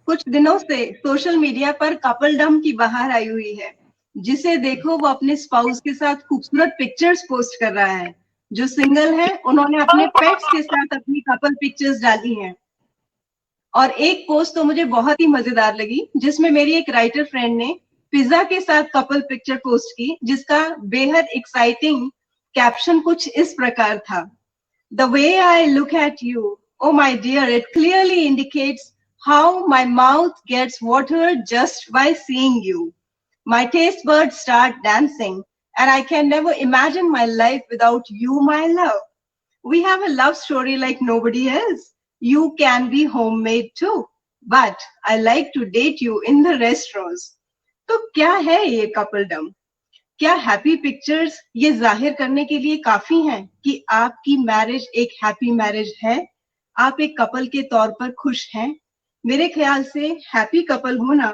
कुछ दिनों से सोशल मीडिया पर कपलडम की बहार आई हुई है। जिसे देखो वो अपने स्पाउस के साथ खूबसूरत पिक्चर्स पोस्ट कर रहा है। जो सिंगल है उन्होंने अपने पेट्स के साथ अपनी कपल पिक्चर्स डाली हैं। और एक पोस्ट तो मुझे बहुत ही मजेदार लगी, जिसमें मेरी एक राइटर फ्रेंड ने पिज्जा के साथ कपल पिक्चर पोस्ट की, जिसका बेहद एक्साइटिंग कैप्शन कुछ इस प्रकार था: The way I look at you, oh my dear, it clearly indicates how my mouth gets watered just by seeing you. My taste buds start dancing, and I can never imagine my life without you, my love. We have a love story like nobody else. You can be homemade too, but I like to date you in the restaurants. तो क्या है ये कपलडम? क्या happy pictures ये जाहिर करने के लिए काफी हैं कि आपकी मैरिज एक हैप्पी मैरिज है, आप एक कपल के तौर पर खुश हैं? मेरे ख्याल से हैप्पी कपल होना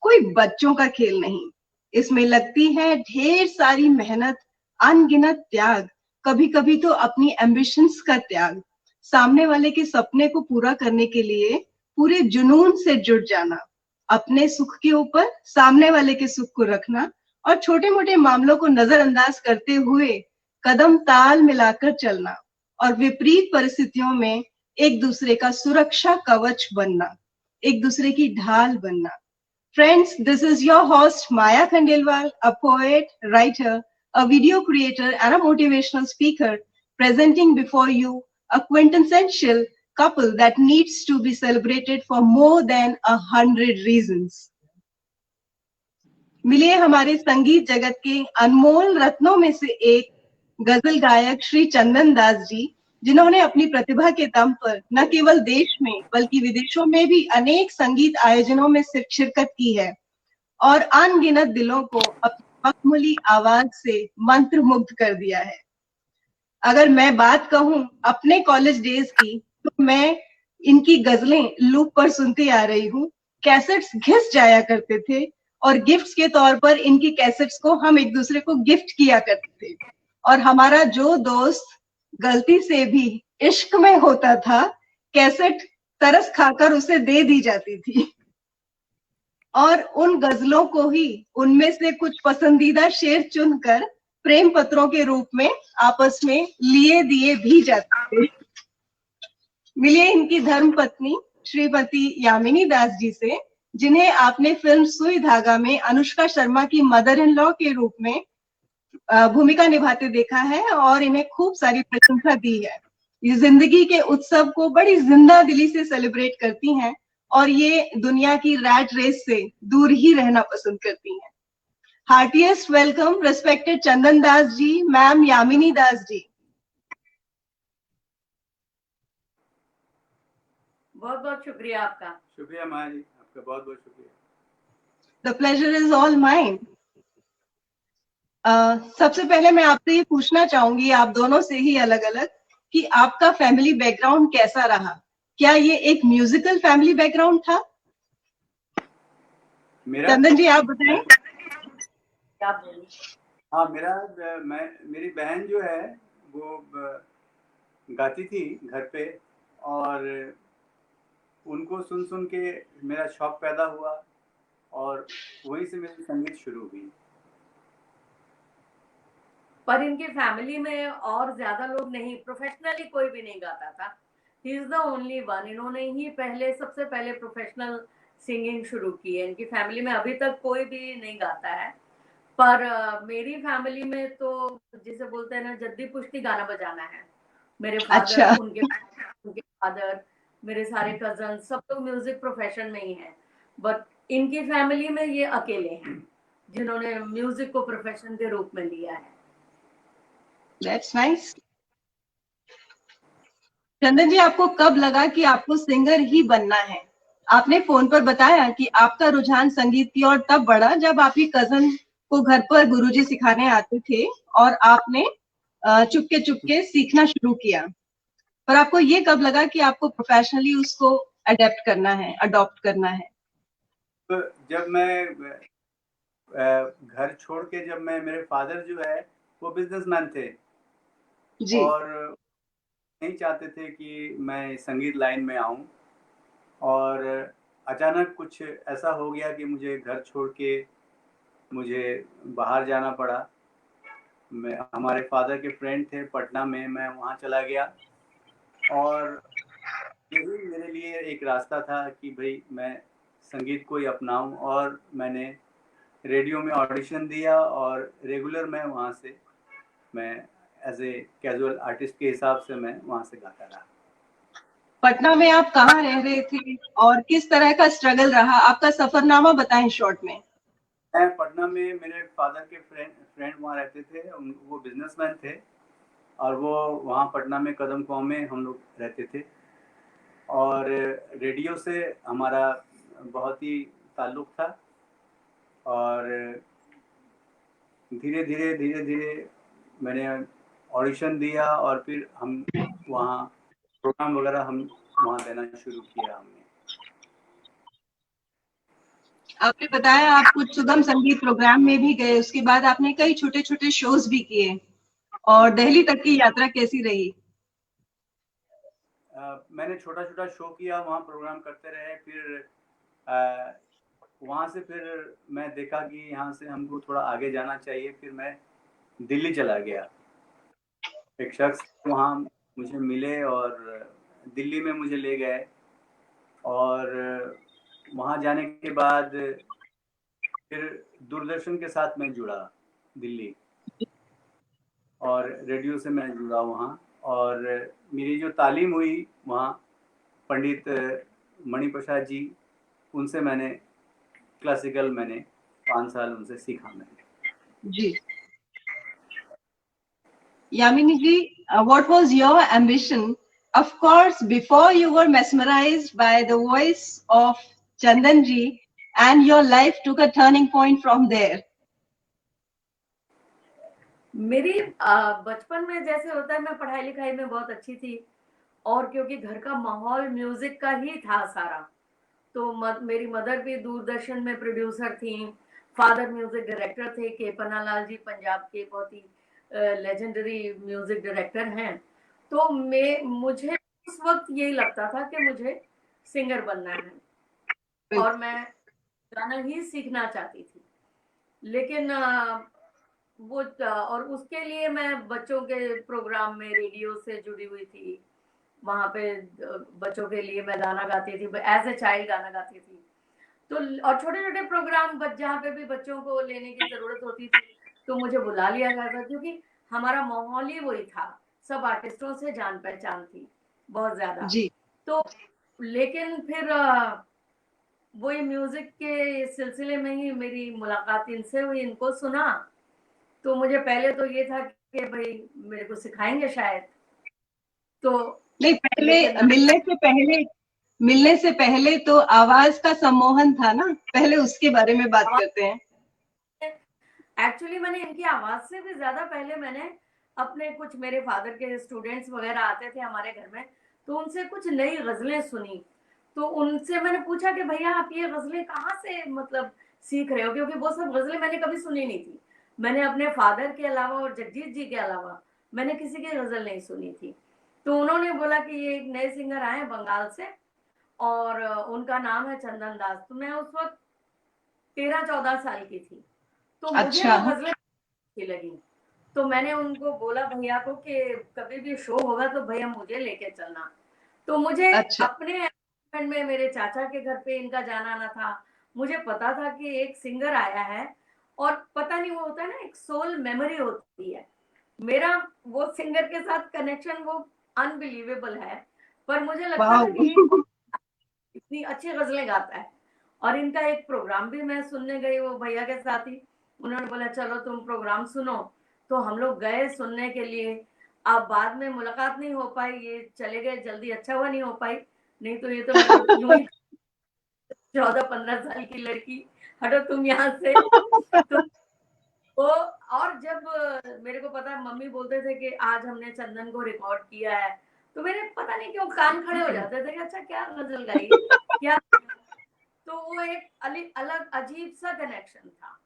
कोई बच्चों का खेल नहीं। इसमें लगती है ढेर सारी मेहनत, अनगिनत त्याग, कभी कभी तो अपनी एम्बिशंस का त्याग, सामने वाले के सपने को पूरा करने के लिए पूरे जुनून से जुट जाना, अपने सुख के ऊपर सामने वाले के सुख को रखना और छोटे मोटे मामलों को नजरअंदाज करते हुए कदम ताल मिलाकर चलना और विपरीत परिस्थितियों में एक दूसरे का सुरक्षा कवच बनना, एक दूसरे की ढाल बनना। Friends, this is your host Maya Khandelwal, a poet, writer, a video creator and a motivational speaker, presenting before you a quintessential couple that needs to be celebrated for more than 100 reasons. मिलिए हमारे संगीत जगत के अनमोल रत्नों में से एक गजल गायक श्री चंदन दास जी, जिन्होंने अपनी प्रतिभा के दम पर न केवल देश में बल्कि विदेशों में भी अनेक संगीत आयोजनों में शिरकत की है और अनगिनत दिलों को अपनी मखमली आवाज से मंत्रमुग्ध कर दिया है। अगर मैं बात कहूं अपने कॉलेज डेज की, तो मैं इनकी गजलें लूप पर सुनती आ रही हूँ। कैसेट्स घिस जाया करते थे और गिफ्ट्स के तौर पर इनकी कैसेट्स को हम एक दूसरे को गिफ्ट किया करते थे। और हमारा जो दोस्त गलती से भी इश्क में होता था, कैसेट तरस खाकर उसे दे दी जाती थी और उन गजलों को ही उनमें से कुछ पसंदीदा शेर चुनकर प्रेम पत्रों के रूप में आपस में लिए दिए भी जाते थे। मिलिए इनकी धर्म पत्नी श्रीमती यामिनी दास जी से, जिन्हें आपने फिल्म सुई धागा में अनुष्का शर्मा की मदर इन लॉ के रूप में भूमिका निभाते देखा है और इन्हें खूब सारी प्रशंसा दी है। ये जिंदगी के उत्सव को बड़ी जिंदा दिली से सेलिब्रेट करती हैं और ये दुनिया की रैट रेस से दूर ही रहना पसंद करती हैं। हार्टिएस्ट वेलकम रेस्पेक्टेड चंदन दास जी, मैम यामिनी दास जी। बहुत बहुत शुक्रिया आपका। शुक्रिया माया जी, आपका बहुत बहुत शुक्रिया। The pleasure is all mine. सबसे पहले मैं आपसे ये पूछना चाहूंगी, आप दोनों से ही अलग अलग, कि आपका फैमिली बैकग्राउंड कैसा रहा? क्या ये एक म्यूजिकल फैमिली बैकग्राउंड था? चंदन जी आप बताएं। हाँ, मेरी बहन जो है वो गाती थी घर पे और उनको सुन सुन के मेरा शौक पैदा हुआ और वहीं से मेरी संगीत शुरू हुई। पर इनके फैमिली में और ज्यादा लोग नहीं, प्रोफेशनली कोई भी नहीं गाता था। He is the only one. इन्होंने ही सबसे पहले प्रोफेशनल सिंगिंग शुरू की है। इनकी फैमिली में अभी तक कोई भी नहीं गाता है। पर मेरी फैमिली में तो जिसे बोलते हैं ना, जद्दी पुश्ती गाना बजाना है। मेरे फादर, उनके फादर, मेरे सारे कजन सब तो म्यूजिक प्रोफेशन में ही हैं। बट इनकी फैमिली में ये अकेले हैं जिन्होंने म्यूजिक को प्रोफेशन के रूप में लिया है। That's nice. चंदन जी, आपको कब लगा कि आपको सिंगर ही बनना है? आपने फोन पर बताया कि आपका रुझान संगीत की ओर तब बढ़ा जब आपकी कजन को घर पर गुरुजी सिखाने आते थे और आपने चुपके चुपके सीखना शुरू किया। पर आपको ये कब लगा कि आपको प्रोफेशनली उसको अडेप्ट करना है, अडॉप्ट करना है? तो जब मैं घर छोड़ के, मेरे फादर जो है वो बिजनेसमैन थे जी। और नहीं चाहते थे कि मैं संगीत लाइन में आऊं, और अचानक कुछ ऐसा हो गया कि मुझे घर छोड़ के मुझे बाहर जाना पड़ा। मैं, हमारे फादर के फ्रेंड थे पटना में, मैं वहाँ चला गया, और यही मेरे लिए एक रास्ता था कि भाई मैं संगीत को ही अपनाऊं। और मैंने रेडियो में ऑडिशन दिया, और रेगुलर मैं वहाँ से, मैं एज ए कैजुअल आर्टिस्ट के हिसाब से मैं वहाँ से गाता रहा। पटना में आप कहाँ रह रहे थे और किस तरह का स्ट्रगल रहा? आपका सफरनामा बताएं शॉर्ट में। मैं पटना में, मेरे फादर के फ्रेंड वहाँ रहते थे, वो बिजनेसमैन थे, और वो वहाँ पटना में कदम गाँव में हम लोग रहते थे, और रेडियो से हमारा बहुत ही ताल्लुक था। और धीरे धीरे मैंने ऑडिशन दिया, और फिर हम वहाँ प्रोग्राम वगैरह हम वहाँ देना शुरू किया हमने। आपने बताया आप कुछ सुगम संगीत प्रोग्राम में भी गए, उसके बाद आपने कई छोटे छोटे शोज भी किए, और दिल्ली तक की यात्रा कैसी रही? मैंने छोटा छोटा शो किया, वहाँ प्रोग्राम करते रहे। फिर वहाँ से फिर मैं देखा कि यहाँ से हमको थोड़ा आगे जाना चाहिए। फिर मैं दिल्ली चला गया। एक शख्स वहाँ मुझे मिले, और दिल्ली में मुझे ले गए, और वहाँ जाने के बाद फिर दूरदर्शन के साथ मैं जुड़ा दिल्ली, और रेडियो से मैं जुड़ा वहाँ। और मेरी जो तालीम हुई वहाँ पंडित मणिप्रसाद जी, उनसे मैंने क्लासिकल मैंने 5 साल उनसे सीखा मैंने। जी, Yamini ji, what was your ambition? Of course, before you were mesmerized by the voice of Chandan ji, and your life took a turning point from there. मेरी बचपन में जैसे होता है, मैं पढ़ाई लिखाई में बहुत अच्छी थी, और क्योंकि घर का माहौल म्यूजिक का ही था सारा, तो मेरी मदर भी दूरदर्शन में प्रोड्यूसर थी, फादर म्यूजिक डायरेक्टर थे, के पन्नालाल जी पंजाब के बहुत ही लेजेंडरी म्यूजिक डायरेक्टर हैं। तो मुझे उस वक्त यही लगता था कि मुझे सिंगर बनना है, और मैं गाना ही सीखना चाहती थी। लेकिन और उसके लिए मैं बच्चों के प्रोग्राम में रेडियो से जुड़ी हुई थी, वहां पे बच्चों के लिए मैं गाना गाती थी, एज ए चाइल्ड गाना गाती थी। तो और छोटे छोटे प्रोग्राम जहाँ पे भी बच्चों को लेने की जरूरत होती थी तो मुझे बुला लिया जाता, क्योंकि हमारा माहौल ही वही था, सब आर्टिस्टों से जान पहचान थी बहुत ज्यादा। जी। तो लेकिन फिर वही म्यूजिक के सिलसिले में ही मेरी मुलाकात इनसे हुई, इनको सुना, तो मुझे पहले तो ये था कि भाई मेरे को सिखाएंगे शायद, तो नहीं, पहले मिलने से पहले तो आवाज का सम्मोहन था ना, पहले उसके बारे में बात करते हैं। एक्चुअली मैंने इनकी आवाज से भी ज्यादा पहले मैंने अपने कुछ, मेरे फादर के स्टूडेंट्स वगैरह आते थे हमारे घर में, तो उनसे कुछ नई गजलें सुनी। तो उनसे मैंने पूछा कि भैया आप ये गजलें कहाँ से मतलब सीख रहे हो, क्योंकि वो सब गजलें मैंने कभी सुनी नहीं थी। मैंने अपने फादर के अलावा और जगजीत जी के अलावा मैंने किसी की गजल नहीं सुनी थी। तो उन्होंने बोला कि ये एक नए सिंगर आए बंगाल से, और उनका नाम है चंदन दास। तो मैं उस वक्त 13-14 साल की थी, तो मुझे अच्छा। वो गजलें अच्छी लगी। तो मैंने उनको बोला भैया को कि कभी भी शो होगा तो भैया मुझे लेके चलना। तो मुझे अच्छा। अपने में मेरे चाचा के घर पे इनका जाना आना था। मुझे पता था कि एक सिंगर आया है, और पता नहीं, वो होता है ना, एक सोल मेमोरी होती है। मेरा वो सिंगर के साथ कनेक्शन वो अनबिलीवेबल है, पर मुझे लगता था कि इतनी अच्छी गजलें गाता है। और इनका एक प्रोग्राम भी मैं सुनने गई वो भैया के साथ ही, उन्होंने बोला चलो तुम प्रोग्राम सुनो, तो हम लोग गए सुनने के लिए। अब बाद में मुलाकात नहीं हो पाई, ये चले गए जल्दी, अच्छा हुआ नहीं हो पाई, नहीं तो ये तो मेरे को यूं ही 14-15 साल की लड़की, हटो तुम यहाँ से। तो वो, और जब मेरे को पता, मम्मी बोलते थे कि आज हमने चंदन को रिकॉर्ड किया है, तो मेरे पता नहीं क्यों कान खड़े हो जाते थे कि अच्छा क्या गजल गाई क्या। तो वो एक अलग अजीब सा कनेक्शन था।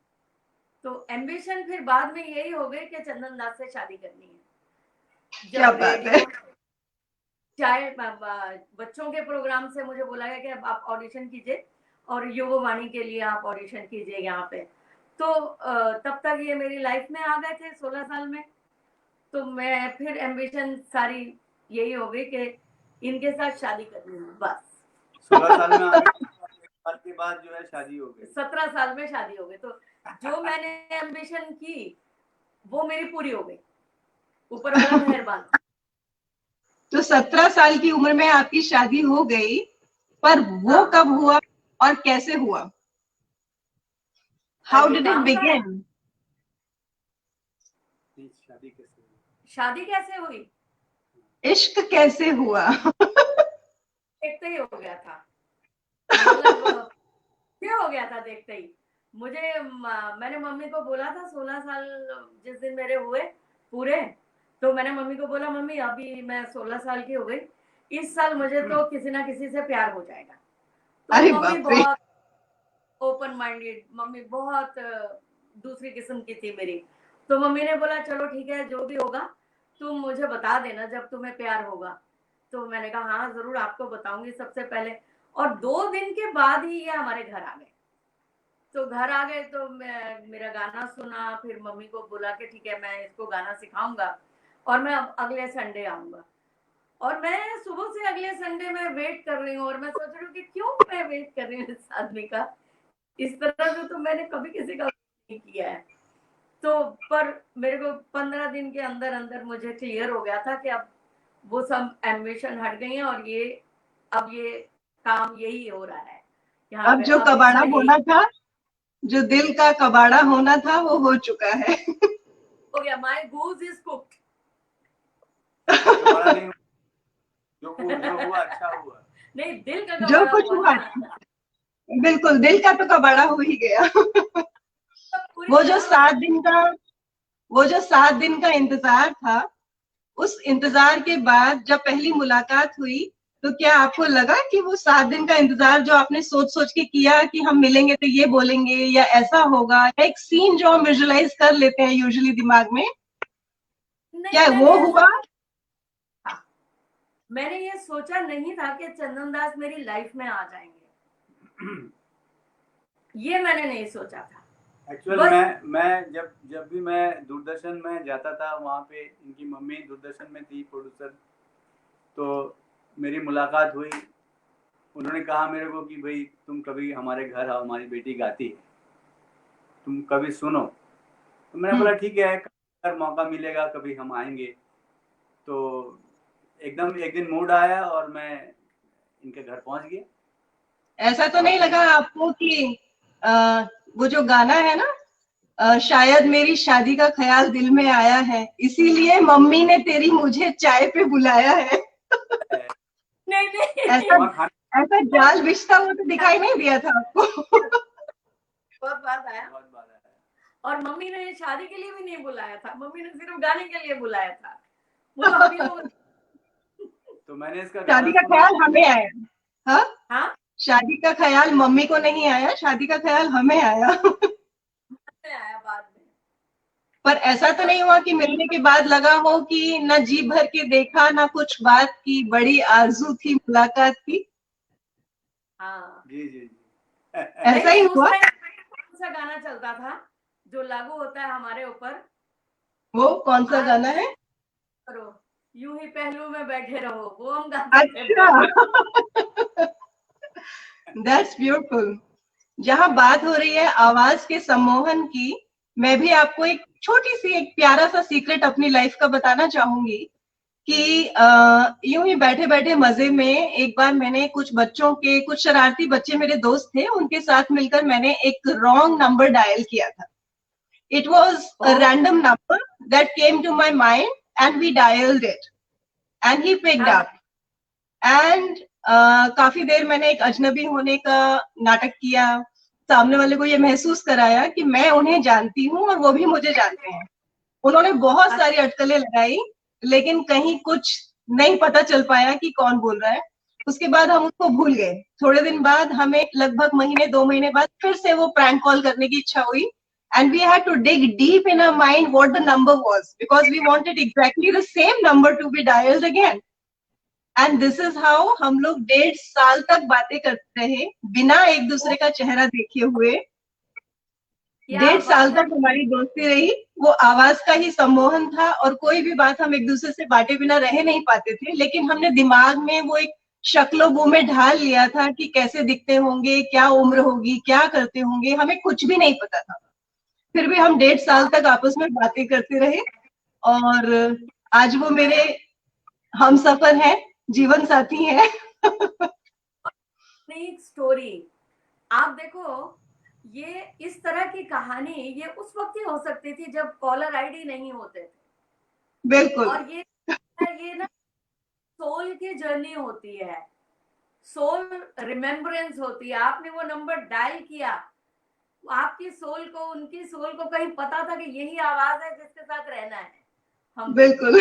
तो एम्बिशन फिर बाद में यही हो गई कि चंदन दास से शादी करनी है। क्या जब बात है। रेडियो चाइल्ड बच्चों के प्रोग्राम से मुझे बोला गया कि अब आप ऑडिशन कीजिए और युववाणी के लिए आप ऑडिशन कीजिए यहाँ पे। तो तब तक ये मेरी लाइफ में आ गए थे 16 साल में। तो मैं फिर एम्बिशन सारी यही हो गई कि इनके साथ शादी करनी है बस। 16 साल में आ गए, 1 साल के बाद जो है शादी हो गई। 17 साल में शादी हो गई। तो जो मैंने एम्बिशन की वो मेरी पूरी हो गई, ऊपर वाला मेहरबान। तो 17 साल की उम्र में आपकी शादी हो गई, पर वो हाँ। कब हुआ और कैसे हुआ? How did it begin? शादी कैसे हुई? शादी कैसे हुई? इश्क कैसे हुआ? देखते ही हो गया था, मतलब क्या हो गया था देखते ही। मुझे मैंने मम्मी को बोला था 16 साल जिस दिन मेरे हुए पूरे, तो मैंने मम्मी को बोला मम्मी अभी मैं 16 साल की हो गई, इस साल मुझे तो किसी ना किसी से प्यार हो जाएगा। तो अरे मम्मी बाप रे! बहुत ओपन माइंडेड, मम्मी बहुत दूसरी किस्म की थी मेरी। तो मम्मी ने बोला चलो ठीक है जो भी होगा तुम मुझे बता देना जब तुम्हें प्यार होगा। तो मैंने कहा हाँ जरूर आपको बताऊंगी सबसे पहले। और 2 दिन के बाद ही ये हमारे घर आ गए। तो घर आ गए तो मैं मेरा गाना सुना, फिर मम्मी को बोला कि ठीक है मैं इसको गाना सिखाऊंगा और मैं अगले संडे आऊंगा। और मैं सुबह से अगले संडे में वेट कर रही हूँ और मैं सोच रही हूँ कि क्यों मैं वेट कर रही हूँ इस आदमी का, इस तरह से तो मैंने कभी किसी का नहीं किया है। तो पर मेरे को 15 दिन के अंदर अंदर मुझे क्लियर हो गया था कि अब वो सब एम्बिशन हट गई है और ये अब ये काम यही हो रहा है यहाँ अब पे, जो अब कबाड़ा इसमें यही होना था, जो दिल का कबाड़ा होना था, वो हो चुका है। हो गया। My goose is cooked. कबाड़ा नहीं, जो हुआ अच्छा हुआ। नहीं दिल का जो कबाड़ा कुछ हुआ हुआ, ना। बिल्कुल दिल का तो कबाड़ा हो ही गया। पूरी वो जो तरह हो 7 गया। दिन का वो जो 7 दिन का इंतजार था, उस इंतजार के बाद जब पहली मुलाकात हुई, तो क्या आपको लगा कि वो 7 दिन का इंतजार जो आपने सोच सोच के किया कि हम मिलेंगे तो ये बोलेंगे या ऐसा होगा, एक सीन जो हम विजुअलाइज कर लेते हैं यूजुअली दिमाग में, नहीं क्या मैंने वो ऐसा हुआ? था, मैंने ये सोचा नहीं था कि चंदन दास मेरी लाइफ में आ जाएंगे, ये मैंने नहीं सोचा था। एक्चुअल मैं जब भी मैं दूरदर्शन में जाता था, वहाँ पे इनकी मम्मी दूरदर्शन में थी प्रोड्यूसर, तो मेरी मुलाकात हुई। उन्होंने कहा मेरे को कि भाई तुम कभी हमारे घर आओ, हमारी बेटी गाती है, तुम कभी सुनो। तो मैंने बोला ठीक है, अगर मौका मिलेगा कभी हम आएंगे। तो एकदम एक दिन मूड आया और मैं इनके घर पहुंच गया। ऐसा तो नहीं लगा आपको कि वो जो गाना है ना, शायद मेरी शादी का ख्याल दिल में आया है, इसीलिए मम्मी ने तेरी मुझे चाय पे बुलाया है? नहीं नहीं ऐसा ऐसा जाल बिछता हुआ तो दिखाई नहीं दिया था आपको? बहुत बात आया। और मम्मी ने शादी के लिए भी नहीं बुलाया था, मम्मी ने सिर्फ गाने के लिए बुलाया था। वो तो हम ही लोग। तो मैंने इसका शादी गाना का सुना। ख्याल हमें आया। हाँ, हाँ शादी का ख्याल मम्मी को नहीं आया, शादी का ख्याल हमें आया। आया बाद में। पर ऐसा तो नहीं हुआ कि मिलने के बाद लगा हो कि न जी भर के देखा, ना कुछ बात की, बड़ी आरजू थी मुलाकात की? हाँ जी जी जी। ऐसा ही नहीं उस हुआ? टाइम कौन सा गाना चलता था जो लागू होता है हमारे ऊपर? वो कौन सा आज गाना है? करो यूं ही पहलू में बैठे रहो, वो हम गाते थे अच्छा। फिर। That's beautiful. जहां बात हो रही है आवाज के सम्मोहन की, मैं भी आपको एक छोटी सी, एक प्यारा सा सीक्रेट अपनी लाइफ का बताना चाहूंगी कि यूं ही बैठे बैठे मजे में एक बार मैंने कुछ शरारती बच्चे मेरे दोस्त थे, उनके साथ मिलकर मैंने एक रॉन्ग नंबर डायल किया था। It was a random number that came to my mind and we dialled it and he picked हाँ अप। एंड काफी देर मैंने एक अजनबी होने का नाटक किया, सामने वाले को ये महसूस कराया कि मैं उन्हें जानती हूँ और वो भी मुझे जानते हैं। उन्होंने बहुत सारी अटकलें लगाई, लेकिन कहीं कुछ नहीं पता चल पाया कि कौन बोल रहा है। उसके बाद हम उसको भूल गए। थोड़े दिन बाद हमें लगभग महीने 2 महीने बाद फिर से वो प्रैंक कॉल करने की इच्छा हुई, and we had to dig deep in our mind what the number was because we wanted exactly the same number to be dialed again. And this is how हम लोग 1.5 साल तक बातें करते रहे बिना एक दूसरे का चेहरा देखे हुए। क्या 1.5 साल बात है। तक हमारी दोस्ती रही। वो आवाज का ही सम्मोहन था और कोई भी बात हम एक दूसरे से बांटे बिना रह नहीं पाते थे, लेकिन हमने दिमाग में वो एक शक्लो बू में ढाल लिया था कि कैसे दिखते होंगे, क्या उम्र होगी, क्या करते होंगे, हमें कुछ भी नहीं पता था। फिर भी हम 1.5 साल तक आपस में बातें करते रहे और आज वो मेरे हम सफर है, जीवन साथी है। एक स्टोरी आप देखो, ये इस तरह की कहानी ये उस वक्त ही हो सकती थी जब कॉलर आईडी नहीं होते थे। बिल्कुल। और ये ना सोल की जर्नी होती है, सोल रिमेम्बरेंस होती है। आपने वो नंबर डायल किया, आपकी सोल को, उनकी सोल को कहीं पता था कि यही आवाज है जिसके साथ रहना है हमको। बिल्कुल।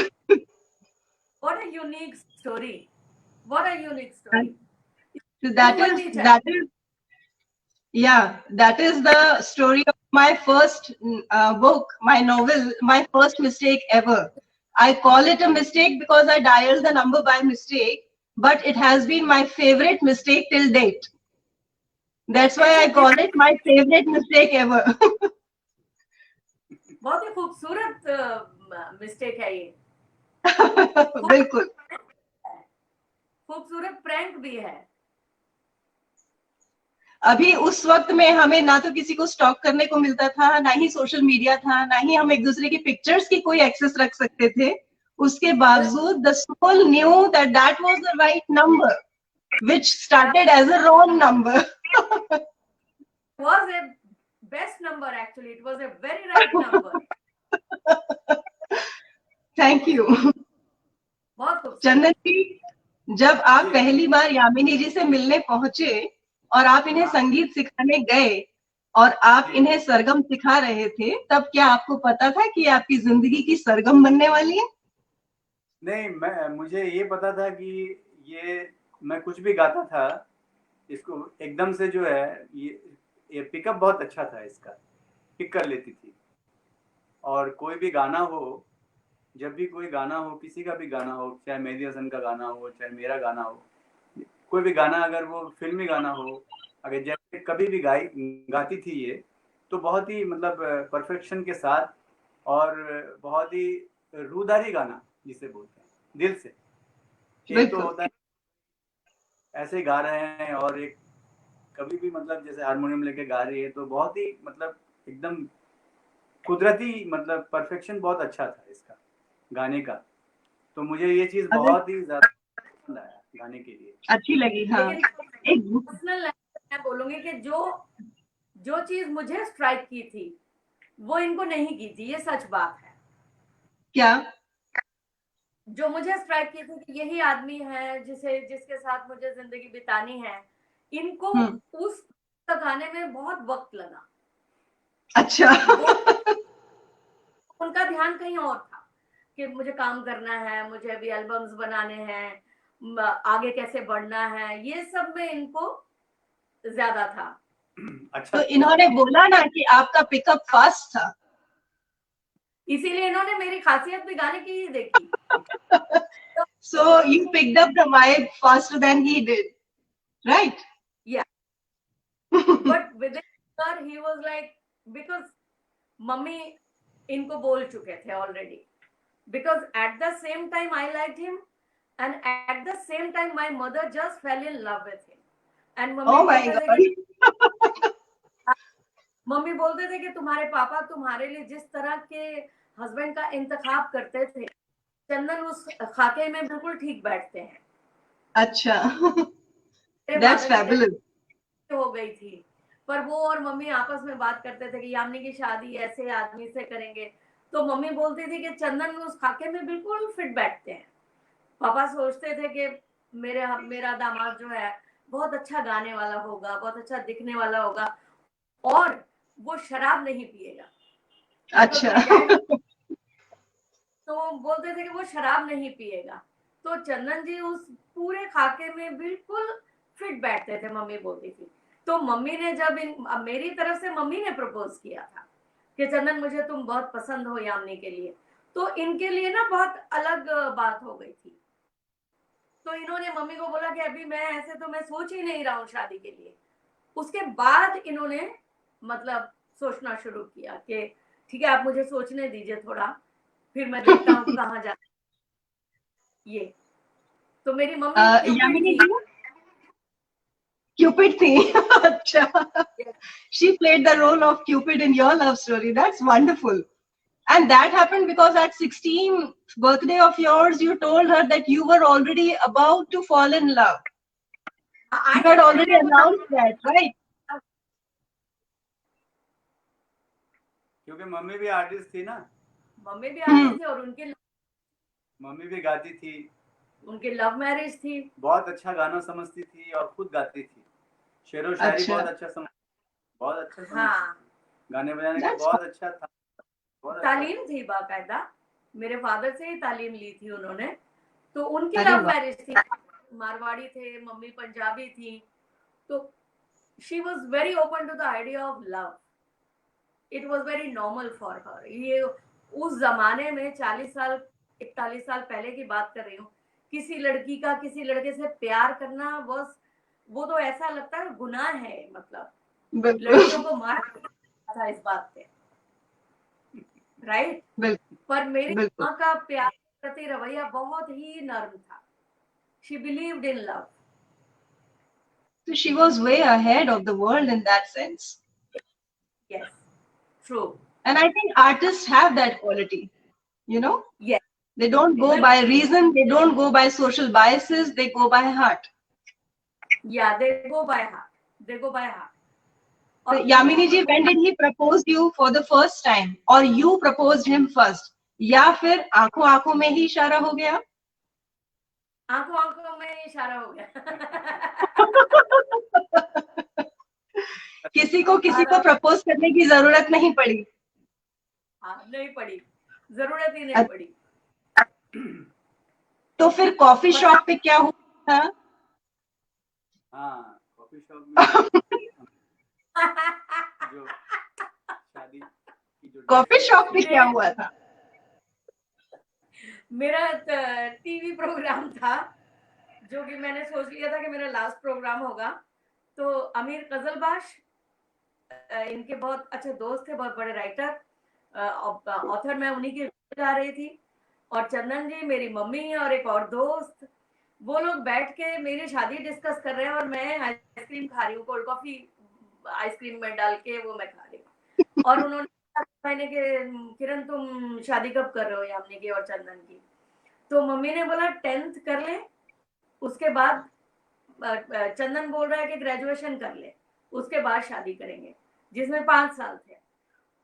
What a unique story. What a unique story. So that is that is the story of my first book, my novel, my first mistake ever. I call it a mistake because I dialed the number by mistake, but it has been my favorite mistake till date. That's why I call it my favorite mistake ever. बहुत ही खूबसूरत mistake है ये। बिल्कुल। खूबसूरत prank भी है। अभी उस वक्त में हमें ना तो किसी को स्टॉक करने को मिलता था, ना ही सोशल मीडिया था, ना ही हम एक दूसरे की पिक्चर्स की कोई एक्सेस रख सकते थे। उसके बावजूद the soul knew that that was the right number which started as a wrong number. Was a best number actually. It was a very right number. Thank you. बहुत खूबसूरत। चंदन जी, जब आप पहली बार यामिनी जी से मिलने पहुंचे और आप इन्हें संगीत सिखाने गए और आप इन्हें सरगम सिखा रहे थे, तब क्या आपको पता था कि आपकी जिंदगी की सरगम बनने वाली है? नहीं, मुझे ये पता था कि ये मैं कुछ भी गाता था, इसको एकदम से जो है ये पिकअप बहुत अच्छा था, इसका पिक कर लेती थी। और कोई भी गाना हो, जब भी कोई गाना हो, किसी का भी गाना हो, चाहे मेहदी हसन का गाना हो, चाहे मेरा गाना हो, कोई भी गाना, अगर वो फिल्मी गाना हो, अगर जैसे कभी भी गाती थी ये, तो बहुत ही मतलब परफेक्शन के साथ और बहुत ही रूदारी गाना जिसे बोलते हैं, दिल से। एक तो होता है ऐसे गा रहे हैं और एक कभी भी मतलब जैसे हारमोनियम लेके गा रही है, तो बहुत ही मतलब एकदम कुदरती, मतलब परफेक्शन बहुत अच्छा था इसका गाने का। तो मुझे ये चीज बहुत ही ज्यादा पसंद आया गाने के लिए, अच्छी लगी। हाँ, लेकिन एक पर्सनल मैं बोलूंगी कि जो चीज मुझे स्ट्राइक की थी वो इनको नहीं की थी, ये सच बात है। क्या? जो मुझे स्ट्राइक की थी कि यही आदमी है जिसके साथ मुझे जिंदगी बितानी है, इनको उस गाने में बहुत वक्त लगा। अच्छा। उनका ध्यान कहीं और था कि मुझे काम करना है, मुझे अभी एल्बम्स बनाने हैं, आगे कैसे बढ़ना है, ये सब में इनको ज्यादा था। अच्छा, तो इन्होंने बोला ना कि आपका पिकअप फास्ट था, इसीलिए इन्होंने मेरी खासियत भी गाने की ही देखी। So you picked up the vibe faster than he did, right? Yeah. But within her, he was like, because mummy इनको बोल चुके थे already. Because at the same time I liked him, and at the same time my mother just fell in love with him. And mummy बोलते थे कि तुम्हारे पापा तुम्हारे लिए जिस तरह के हस्बैंड का इंतखाब करते थे, चंदन उस खाके में बिल्कुल ठीक बैठते हैं। अच्छा। That's fabulous. हो गई थी, पर वो और मम्मी आपस में बात करते थे कि यामिनी की शादी ऐसे आदमी से करेंगे, तो मम्मी बोलती थी कि चंदन उस खाके में बिल्कुल फिट बैठते हैं। पापा सोचते थे कि मेरा दामाद जो है बहुत अच्छा गाने वाला होगा, बहुत अच्छा दिखने वाला होगा और वो शराब नहीं पिएगा। अच्छा। तो बोलते थे कि वो शराब नहीं पिएगा, तो चंदन जी उस पूरे खाके में बिल्कुल फिट बैठते थे, मम्मी बोलती थी। तो मम्मी ने जब मेरी तरफ से मम्मी ने प्रपोज किया था कि चंदन मुझे तुम बहुत पसंद हो यामिनी के लिए, तो इनके लिए ना बहुत अलग बात हो गई थी। तो इन्होंने मम्मी को बोला कि अभी मैं ऐसे तो मैं सोच ही नहीं रहा हूँ शादी के लिए। उसके बाद इन्होंने मतलब सोचना शुरू किया कि ठीक है आप मुझे सोचने दीजिए थोड़ा, फिर मैं देखता हूँ कहाँ जाना ये। तो मेरी मम्मी क्यूपिड यामिनी थी। जी क्यूपिड थी अच्छा she played the role of Cupid in your love story. That's wonderful. And that happened because at 16th birthday of yours, you told her that you were already about to fall in love. You had already announced that, right? क्योंकि mummy भी artist थी ना, mummy भी artist थी और mummy भी गाती थी, उनकी लव मैरिज थी। बहुत अच्छा गाना समझती थी और खुद गाती थी, शेरो शायरी अच्छा। बहुत अच्छा समझती थी, हाँ गाने बजाने का That's बहुत अच्छा था, बहुत अच्छा तालीम थी बाकायदा, मेरे फादर से ही तालीम ली थी उन्होंने। तो उनकी अरे लव वाह। मैरिज थी, मारवाड़ी थे, मम्मी पंजाबी थी। तो she was very open to the idea of love. It was very normal for her. ये उस जमाने में 40 साल 41 साल पहले की बात कर रही हूँ, किसी लड़की का किसी लड़के से प्यार करना बस वो तो ऐसा लगता है गुनाह है, मतलब बिल्कुल लड़कियों को मार था इस बात पे, राइट। बिल्कुल पर मेरी बिल्कुल। माँ का प्यार के प्रति रवैया बहुत ही नर्म था। She believed in love. So she was way ahead of the world in that sense. Yes true. And I think artists have that quality, you know? Yes They don't go by reason, they don't go by social biases, they go by heart. या they go by heart, they go by heart. So, Yamini ji, when did he propose you for the first time, or you proposed him first? या फिर आंखों आंखों में ही इशारा हो गया? आंखों आंखों में इशारा हो गया किसी को प्रपोज करने की जरूरत नहीं पड़ी। हाँ नहीं पड़ी, जरूरत ही नहीं पड़ी। तो फिर कॉफी शॉप पे क्या हुआ था? हाँ कॉफी शॉप में जो शादी की जो कॉफी शॉप पे क्या हुआ था? मेरा टीवी प्रोग्राम था जो कि मैंने सोच लिया था कि मेरा लास्ट प्रोग्राम होगा। तो अमीर कजलबाश इनके बहुत अच्छे दोस्त थे, बहुत बड़े राइटर ऑथर, मैं उन्हीं के जा रही थी। और चंदन जी, मेरी मम्मी और एक और दोस्त, वो लोग बैठ के मेरी शादी डिस्कस कर रहे हैं और मैं आइसक्रीम खा रही हूँ, कोल्ड कॉफी आइसक्रीम में डाल के वो मैं खा रही हूँ। और उन्होंने मैंने कि किरण तुम शादी कब कर रहे हो यामिनी की और चंदन की? तो मम्मी ने बोला 10th कर ले, उसके बाद चंदन बोल रहा है कि ग्रेजुएशन कर ले, उसके बाद शादी करेंगे, जिसमें 5 साल थे।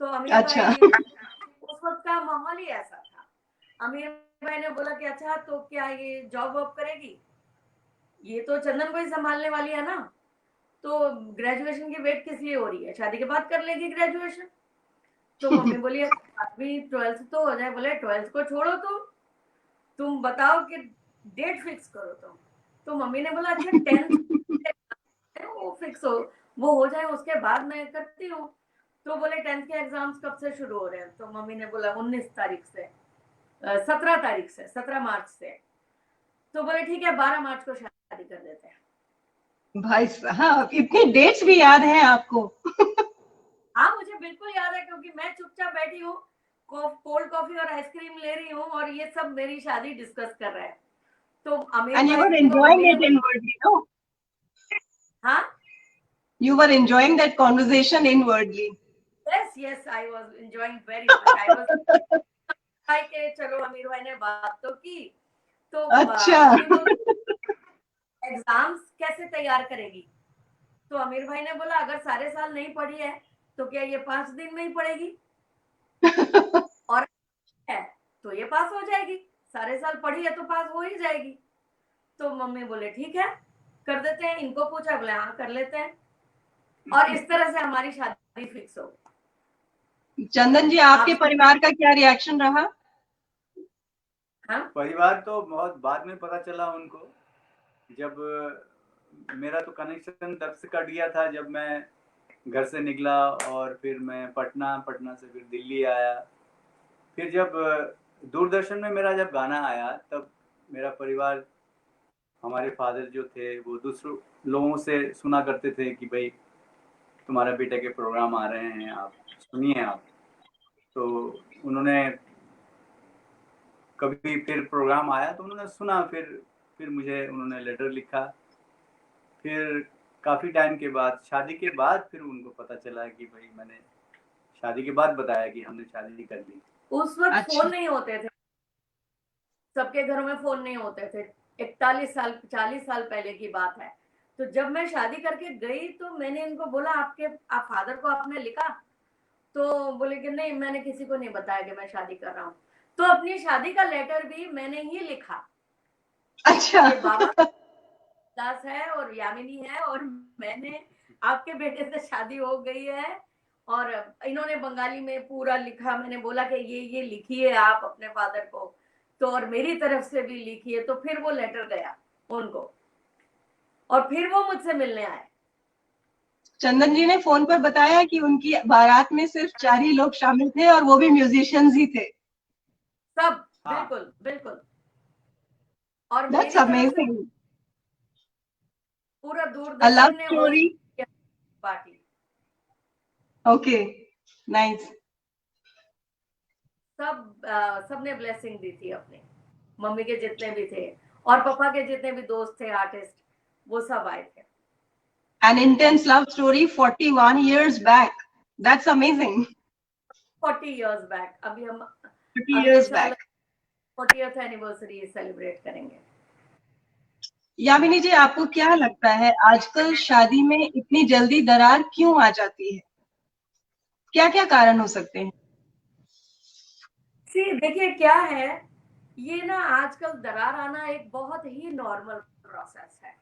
तो अमीर अच्छा। भाई उस वक्त का माहौल ही ऐसा था। अमीर भाई ने बोला कि अच्छा तो क्या ये जॉब वॉब करेगी, ये तो चंदन को ही संभालने वाली है ना, तो ग्रेजुएशन की वेट किस लिए हो रही है, शादी के बाद कर लेगी ग्रेजुएशन। तो मम्मी बोली अभी 12th तो हो जाए। बोले 12th को छोड़ो, तुम बताओ कि डेट फिक्स करो तुम। तो मम्मी ने बोला अच्छा 10th वो फिक्स वो हो जाए, उसके बाद मैं करती हूँ। तो बोले 10th के एग्जाम्स कब से शुरू हो रहे हैं? तो मम्मी ने बोला 19 तारीख से, 17 तारीख से, 17 मार्च से। तो बोले ठीक है 12 मार्च को शादी कर देते हैं। भाई साहब, इतनी डेट्स भी याद हैं आपको? हाँ मुझे बिल्कुल याद है, क्योंकि मैं चुपचाप बैठी हूँ, कोल्ड कॉफी और आइसक्रीम ले रही हूँ और ये सब मेरी शादी डिस्कस कर रहे हैं। तो अमीर And you भाई were को enjoying मम्मी it ने inwardly, no? हाँ You were enjoying that conversation inwardly. yes I was enjoying very much. I was भाई के चलो अमीर भाई ने बात तो की। तो अच्छा। मम्मी बोल एग्जाम्स कैसे तैयार करेगी? तो अमीर भाई ने बोला अगर सारे साल नहीं पढ़ी है तो क्या ये 5 दिन में ही पढ़ेगी, और है तो ये पास हो जाएगी, सारे साल पढ़ी है तो पास हो ही जाएगी। तो मम्मी बोले ठीक है कर देते हैं। इनको पूछा, बोले हाँ कर लेते हैं। और इस तरह से हमारी शादी फिक्स हो गई। चंदन जी, आपके परिवार का क्या रिएक्शन रहा? हाँ परिवार तो बहुत बाद में पता चला उनको, जब मेरा तो कनेक्शन तब से कट गया था जब मैं घर से निकला और फिर मैं पटना से फिर दिल्ली आया। फिर जब दूरदर्शन में मेरा जब गाना आया तब मेरा परिवार हमारे फादर जो थे वो दूसरों लोगों से सुना करते थे कि भाई तुम्हारे बेटे के प्रोग्राम आ रहे हैं, आप सुनिए आप। तो उन्होंने कभी फिर प्रोग्राम आया तो उन्होंने सुना, फिर मुझे उन्होंने लेटर लिखा। फिर काफ़ी टाइम के बाद, शादी के बाद, फिर उनको पता चला कि भाई मैंने शादी के बाद बताया कि हमने शादी कर ली। उस वक्त अच्छा। फोन नहीं होते थे, सबके घरों में फोन नहीं होते थे। 41 साल 40 साल पहले की बात है। तो जब मैं शादी करके गई तो मैंने इनको बोला आप फादर को आपने लिखा? तो बोले कि नहीं, मैंने किसी को नहीं बताया कि मैं शादी कर रहा हूँ। तो अपनी शादी का लेटर भी मैंने ही लिखा अच्छा। कि बाबा दास है और यामिनी है और मैंने आपके बेटे से शादी हो गई है। और इन्होंने बंगाली में पूरा लिखा। मैंने बोला कि ये लिखिए आप अपने फादर को, तो और मेरी तरफ से भी लिखिए। तो फिर वो लेटर गया उनको और फिर वो मुझसे मिलने आए। चंदन जी ने फोन पर बताया कि उनकी बारात में सिर्फ 4 ही लोग शामिल थे और वो भी म्यूजिशियंस ही थे। सब हाँ। बिल्कुल बिल्कुल। और दैट्स मेरी तरफ से अमेजिंग। पूरा अ लव दूरदर्शन ने स्टोरी। होस्ट किया पार्टी। Okay, nice. सबने ब्लेसिंग दी थी अपनी। मम्मी के जितने भी थे और पापा के जितने भी दोस्त थे आर्टिस्ट, वो सब आए थे। An intense love story 41 years back. That's amazing. 40 years back. अभी हम 40 अगले years साल back. 40th एनिवर्सरी सेलिब्रेट करेंगे। यामिनी जी, आपको क्या लगता है आजकल शादी में इतनी जल्दी दरार क्यों आ जाती है? क्या क्या कारण हो सकते हैं? देखिए क्या है, ये ना आजकल दरार आना एक बहुत ही नॉर्मल प्रोसेस है।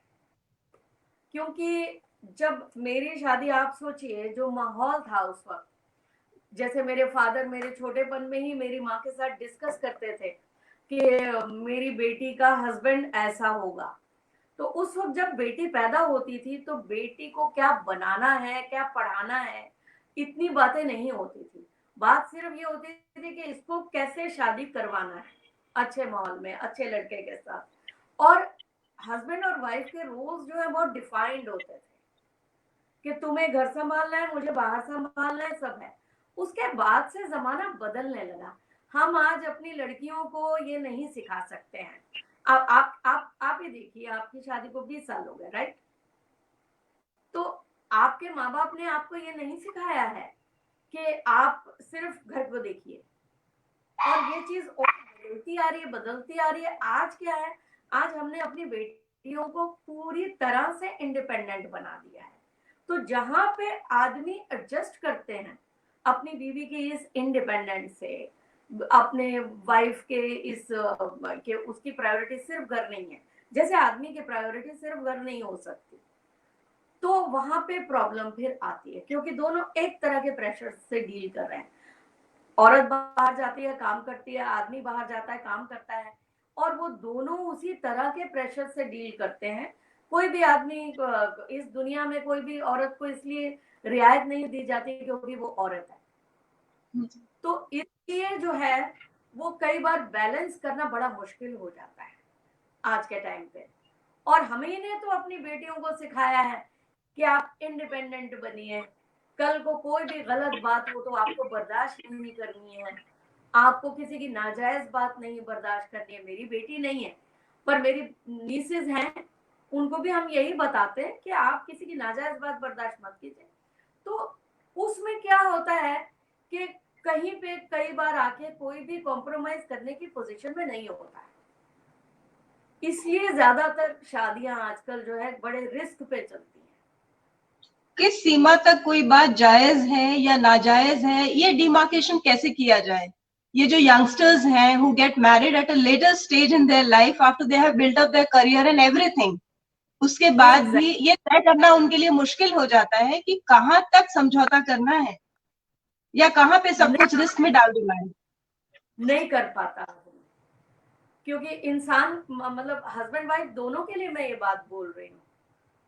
क्योंकि जब मेरी शादी, आप सोचिए जो माहौल था उस वक्त, जैसे मेरे फादर मेरे छोटेपन में ही मेरी माँ के साथ डिस्कस करते थे कि मेरी बेटी का हस्बैंड ऐसा होगा। तो उस वक्त जब बेटी पैदा होती थी तो बेटी को क्या बनाना है, क्या पढ़ाना है, इतनी बातें नहीं होती थी। बात सिर्फ ये होती थी कि इसको कैसे शादी करवाना है, अच्छे माहौल में अच्छे लड़के के साथ। और हस्बैंड और वाइफ के रोल्स जो है बहुत डिफाइंड होते थे कि तुम्हें घर संभालना है, मुझे बाहर संभालना है, सब है। उसके बाद से जमाना बदलने लगा। हम आज अपनी लड़कियों को ये नहीं सिखा सकते हैं। आप ही देखिए, आपकी शादी को 20 साल हो गए, राइट? तो आपके माँ बाप ने आपको ये नहीं सिखाया है कि आप सिर्फ घर को देखिए। और ये चीज और बदलती आ रही है। आज क्या है, आज हमने अपनी बेटियों को पूरी तरह से इंडिपेंडेंट बना दिया है। तो जहां पे आदमी एडजस्ट करते हैं अपनी बीवी की इस इंडिपेंडेंस से, अपने वाइफ के इस के उसकी प्रायोरिटी सिर्फ घर नहीं है, जैसे आदमी की प्रायोरिटी सिर्फ घर नहीं हो सकती। तो वहां पे प्रॉब्लम फिर आती है क्योंकि दोनों एक तरह के प्रेशर से डील कर रहे हैं। औरत बाहर जाती है काम करती है, आदमी बाहर जाता है काम करता है, और वो दोनों उसी तरह के प्रेशर से डील करते हैं। कोई भी आदमी इस दुनिया में कोई भी औरत को इसलिए रियायत नहीं दी जाती क्योंकि वो औरत है। तो इसलिए जो है वो कई बार बैलेंस करना बड़ा मुश्किल हो जाता है आज के टाइम पे। और हमें ने तो अपनी बेटियों को सिखाया है कि आप इंडिपेंडेंट बनिए, कल को कोई भी गलत बात हो तो आपको बर्दाश्त नहीं करनी है, आपको किसी की नाजायज बात नहीं बर्दाश्त करनी है। मेरी बेटी नहीं है पर मेरी नीसेस हैं, उनको भी हम यही बताते हैं कि आप किसी की नाजायज बात बर्दाश्त मत कीजिए। तो उसमें क्या होता है कि कहीं पे कई बार आके कोई भी कॉम्प्रोमाइज करने की पोजीशन में नहीं होता है। इसलिए ज्यादातर शादियां आजकल जो है बड़े रिस्क पे चलती हैं। किस सीमा तक कोई बात जायज है या नाजायज है, ये डिमार्केशन कैसे किया जाए? ये जो यंगस्टर्स हैं who get married at a later stage in their life after they have built up their career and everything, उसके बाद भी ये तय करना उनके लिए मुश्किल हो जाता है कि कहाँ तक समझौता करना है या कहाँ पे सब कुछ रिस्क में डाल देना है। नहीं कर पाता क्योंकि इंसान मतलब हस्बैंड वाइफ दोनों के लिए मैं ये बात बोल रही हूँ।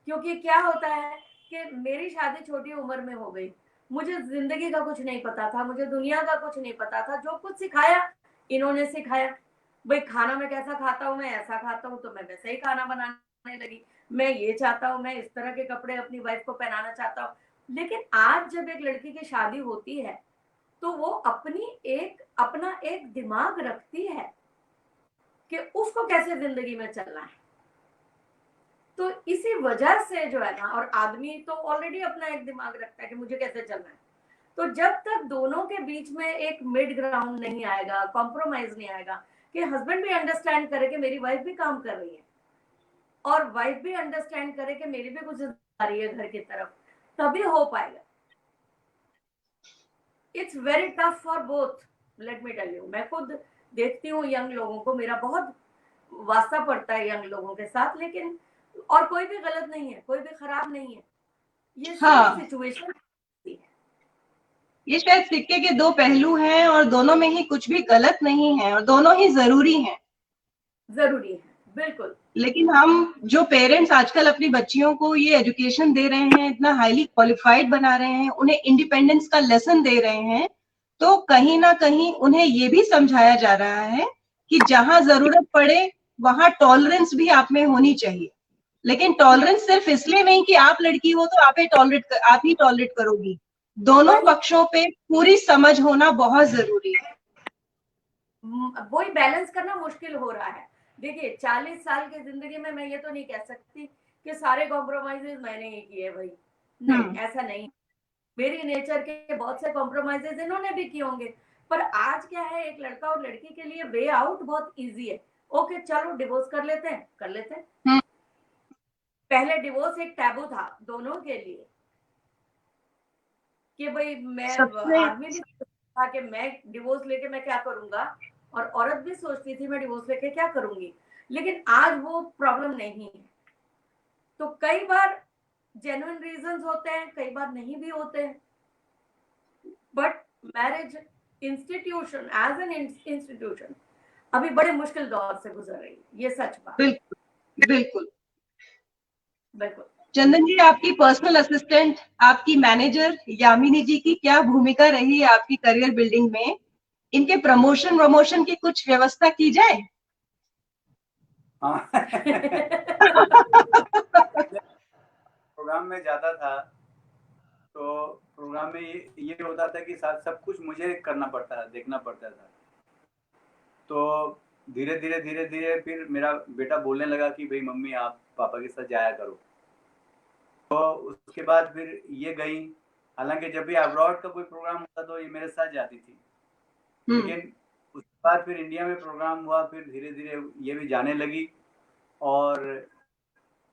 क्योंकि क्या होता है कि मेरी शादी छोटी उम्र में हो गई, मुझे जिंदगी का कुछ नहीं पता था, मुझे दुनिया का कुछ नहीं पता था। जो कुछ सिखाया इन्होंने सिखाया, भाई खाना मैं कैसा खाता हूँ, मैं ऐसा खाता हूँ तो मैं वैसे ही खाना बनाने लगी। मैं ये चाहता हूँ, मैं इस तरह के कपड़े अपनी वाइफ को पहनाना चाहता हूँ। लेकिन आज जब एक लड़की की शादी होती है तो वो अपना एक दिमाग रखती है कि उसको कैसे जिंदगी में चलना है। तो इसी वजह से जो है ना, और आदमी तो ऑलरेडी अपना एक दिमाग रखता है कि मुझे कैसे चलना है। तो जब तक दोनों के बीच में एक मिड ग्राउंड नहीं आएगा, कॉम्प्रोमाइज नहीं आएगा, कि हस्बैंड भी अंडरस्टैंड करे कि मेरी वाइफ भी काम कर रही है और वाइफ भी अंडरस्टैंड करे कि मेरी भी कुछ जिम्मेदारी है घर की तरफ, तभी हो पाएगा। It's very tough for both, let me tell you. मैं खुद देखती हूँ यंग लोगों को, मेरा बहुत वास्ता पड़ता है यंग लोगों के साथ, लेकिन और कोई भी गलत नहीं है, कोई भी खराब नहीं है, ये सिर्फ हाँ, सिचुएशन है। ये शायद सिक्के के दो पहलू हैं और दोनों में ही कुछ भी गलत नहीं है और दोनों ही जरूरी हैं। जरूरी है, बिल्कुल। लेकिन हम जो पेरेंट्स आजकल अपनी बच्चियों को ये एजुकेशन दे रहे हैं, इतना हाईली क्वालिफाइड बना रहे हैं, उन्हें इंडिपेंडेंस का लेसन दे रहे हैं, तो कहीं ना कहीं उन्हें ये भी समझाया जा रहा है कि जहां जरूरत पड़े वहां टॉलरेंस भी आप में होनी चाहिए। लेकिन टॉलरेंस सिर्फ इसलिए नहीं कि आप लड़की हो तो आप ही टॉलरेट करोगी। दोनों वही पक्षों पे पूरी समझ होना बहुत जरूरी है। वही बैलेंस करना मुश्किल हो रहा है। देखिए 40 साल की जिंदगी में मैं ये तो नहीं कह सकती कि सारे कॉम्प्रोमाइजेज मैंने ही किए भाई, नहीं, हम्म। ऐसा नहीं। मेरी नेचर के बहुत से कॉम्प्रोमाइजेज इन्होंने भी किए होंगे। पर आज क्या है, एक लड़का और लड़की के लिए वे आउट बहुत इजी है। ओके चलो डिवोर्स कर लेते हैं, कर लेते हैं। हम्म। पहले डिवोर्स एक टैबू था दोनों के लिए, कि भाई मैं, सबसे आदमी भी था कि मैं डिवोर्स लेके मैं क्या करूंगा, और औरत भी सोचती थी मैं डिवोर्स लेके क्या करूंगी। लेकिन आज वो प्रॉब्लम नहीं है। तो कई बार जेन्युइन रीजंस होते हैं, कई बार नहीं भी होते हैं, but marriage institution as an institution अभी बड़े मुश्किल दौर से गुजर रही है, ये सच बात। बिल्कुल बिल्कुल। बिल्कुल। चंदन जी, आपकी पर्सनल असिस्टेंट, आपकी मैनेजर यामिनी जी की क्या भूमिका रही है आपकी करियर बिल्डिंग में? इनके प्रमोशन की कुछ व्यवस्था की जाए। हाँ प्रोग्राम में जाता था तो प्रोग्राम में ये होता था कि सब कुछ मुझे करना पड़ता था, देखना पड़ता था। तो धीरे धीरे फिर मेरा बेटा बोलने लगा कि भाई मम्मी आप पापा के साथ जाया करो। तो उसके बाद फिर ये गई। हालांकि जब भी अब्रॉड का कोई प्रोग्राम होता तो ये मेरे साथ जाती थी, लेकिन उसके बाद फिर इंडिया में प्रोग्राम हुआ, फिर धीरे धीरे ये भी जाने लगी। और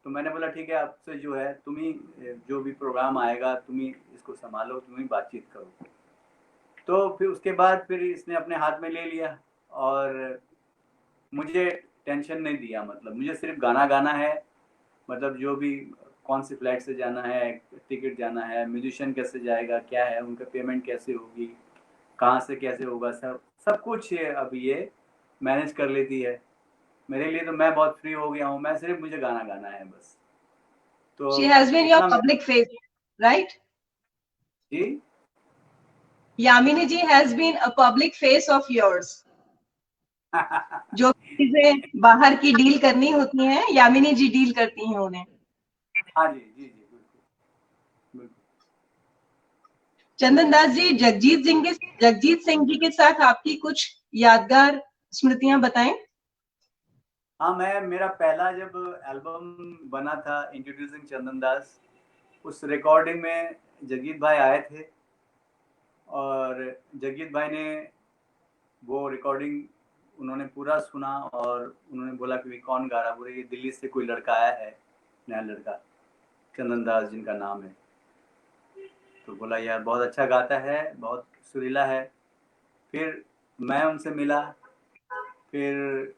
तो मैंने बोला ठीक है, अब से जो है तुम ही जो भी प्रोग्राम आएगा तुम ही इसको संभालो, तुम ही बातचीत करो। तो फिर उसके बाद फिर इसने अपने हाथ में ले लिया और मुझे टेंशन नहीं दिया। मतलब मुझे सिर्फ गाना गाना है, मतलब जो भी कौन सी फ्लाइट से जाना है, टिकट जाना है, म्यूजिशियन कैसे जाएगा, क्या है उनका पेमेंट कैसे होगी, कहाँ से कैसे होगा, सब सब कुछ अब ये मैनेज कर लेती है मेरे लिए। तो मैं बहुत फ्री हो गया हूँ, मैं सिर्फ मुझे गाना गाना है बस। तो शी हैज बीन योर इतना पब्लिक फेस, राइट? जी Yamini ji has been a public face of yours. जो चीजें बाहर की डील करनी होती हैं, यामिनी जी डील करती हैं उन्हें। हाँ जी जी जी बिल्कुल बिल्कुल। चंदन दास जी, जगजीत सिंह जी के साथ आपकी कुछ यादगार स्मृतियां बताएं। हाँ, मेरा पहला जब एल्बम बना था इंट्रोड्यूसिंग चंदन दास, उस रिकॉर्डिंग में जगजीत भाई आए थे और जगजीत भाई ने वो रिकॉर्डिंग उन्होंने पूरा सुना और उन्होंने बोला कि कौन गा रहा, बोले ये दिल्ली से कोई लड़का आया है, नया लड़का, चंदन दास जिनका नाम है। तो बोला यार बहुत अच्छा गाता है, बहुत सुरीला है। फिर मैं उनसे मिला, फिर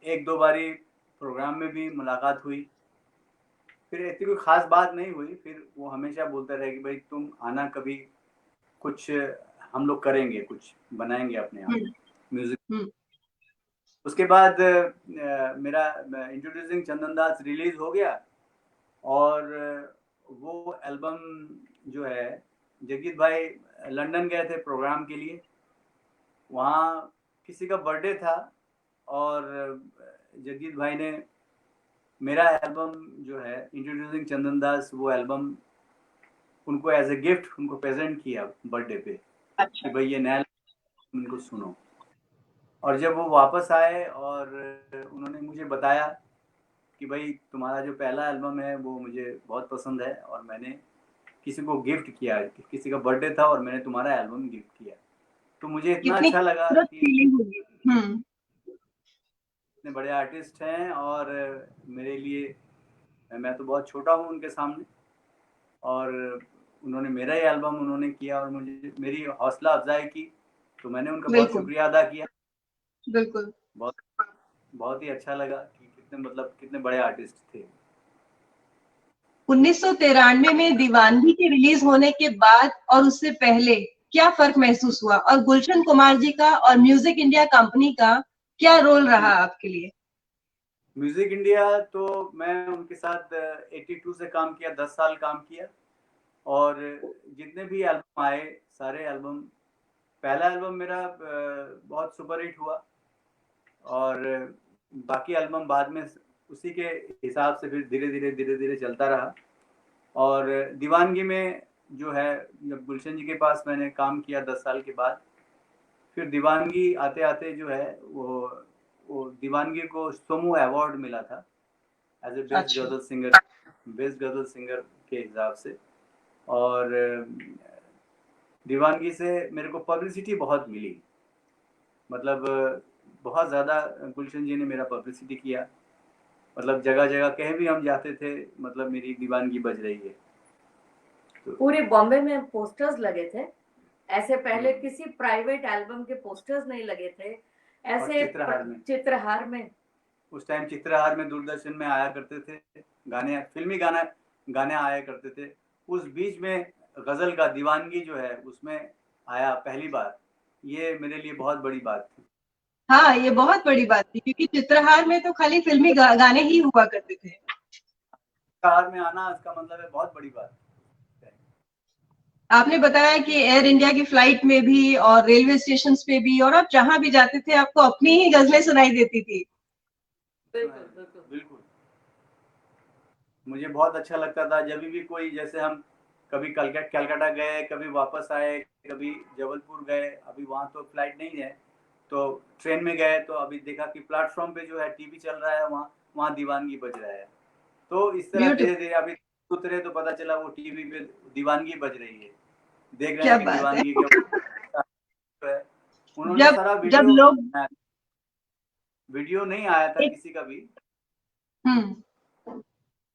एक दो बारी प्रोग्राम में भी मुलाकात हुई। फिर ऐसी कोई खास बात नहीं हुई, फिर वो हमेशा बोलते रहे कि भाई तुम आना कभी, कुछ हम लोग करेंगे, कुछ बनाएंगे अपने यहाँ म्यूजिक। उसके बाद मेरा इंट्रोड्यूसिंग चंदन दास रिलीज हो गया और वो एल्बम जो है, जगजीत भाई लंदन गए थे प्रोग्राम के लिए, वहाँ किसी का बर्थडे था और जगजीत भाई ने मेरा एल्बम जो है इंट्रोड्यूसिंग चंदन दास, वो एल्बम उनको एज ए गिफ्ट उनको प्रेजेंट किया बर्थडे पे। अच्छा। कि भाई ये नया उनको सुनो। और जब वो वापस आए और उन्होंने मुझे बताया कि भाई तुम्हारा जो पहला एल्बम है वो मुझे बहुत पसंद है और मैंने किसी को गिफ्ट किया, किसी का बर्थडे था और मैंने तुम्हारा एल्बम गिफ्ट किया, तो मुझे इतना कितनी अच्छा लगा खूबसूरत कि फीलिंग होगी। इतने बड़े आर्टिस्ट हैं और मेरे लिए, मैं तो बहुत छोटा हूँ उनके सामने, और उन्होंने मेरा ही एल्बम उन्होंने किया और मुझे मेरी हौसला अफजाई की, तो मैंने उनका बहुत बिल्कुल शुक्रिया अदा किया। बिल्कुल। बहुत बहुत ही अच्छा लगा कि कितने बड़े आर्टिस्ट थे। 1993 में दीवानगी के रिलीज होने के बाद और उससे पहले क्या फर्क महसूस हुआ, और गुलशन कुमार जी का और म्यूजिक इंडिया कंपनी का क्या रोल रहा आपके लिए? म्यूजिक इंडिया तो मैं उनके साथ 82 से काम किया, 10 साल काम किया, और जितने भी एल्बम आए सारे एल्बम, पहला एल्बम मेरा बहुत सुपर हिट हुआ और बाकी एल्बम बाद में उसी के हिसाब से फिर धीरे धीरे चलता रहा। और दीवानगी में जो है, जब गुलशन जी के पास मैंने काम किया 10 साल के बाद, फिर दीवानगी आते आते जो है वो दीवानगी को सोमू अवार्ड मिला था एज ए बेस्ट गजल सिंगर, बेस्ट गजल सिंगर के हिसाब से। और दीवानगी से मेरे को पब्लिसिटी बहुत मिली, मतलब बहुत ज़्यादा गुलशन जी ने मेरा पब्लिसिटी किया, मतलब जगह जगह कहीं भी हम जाते थे मतलब मेरी दीवानगी बज रही है। तो पूरे बॉम्बे में पोस्टर्स लगे थे, ऐसे पहले किसी प्राइवेट एल्बम के पोस्टर्स नहीं लगे थे ऐसे। चित्रहार में उस टाइम चित्रहार में दूरदर्शन में आया करते थे गाने, फिल्मी गाने आया करते थे। उस बीच में गजल का दीवानगी जो है उसमें आया पहली बार, ये मेरे लिए बहुत बड़ी बात थी। हाँ, ये बहुत बड़ी बात थी क्योंकि चित्रहार में तो खाली फिल्मी गाने ही हुआ करते थे। चित्रहार में आना इसका मतलब है बहुत बड़ी बात। आपने बताया कि एयर इंडिया की फ्लाइट में भी और रेलवे स्टेशन पे भी, और आप जहां भी जाते थे आपको अपनी ही गजलें सुनाई देती थी। बिल्कुल मुझे बहुत अच्छा लगता था जब भी कोई, जैसे हम कभी कलकत्ता गए, कभी वापस आए, कभी जबलपुर गए, अभी वहाँ तो फ्लाइट नहीं है, तो ट्रेन में गए तो अभी देखा कि प्लेटफॉर्म पे जो है टीवी चल रहा है, वहाँ दीवानगी बज रहा है। तो इस तरह धीरे धीरे अभी उतरे तो पता चला वो टीवी पे दीवानगी बज रही है, देख रहे हैं कि दीवानगी क्या उन्होंने सारा वीडियो नहीं आया था किसी का भी,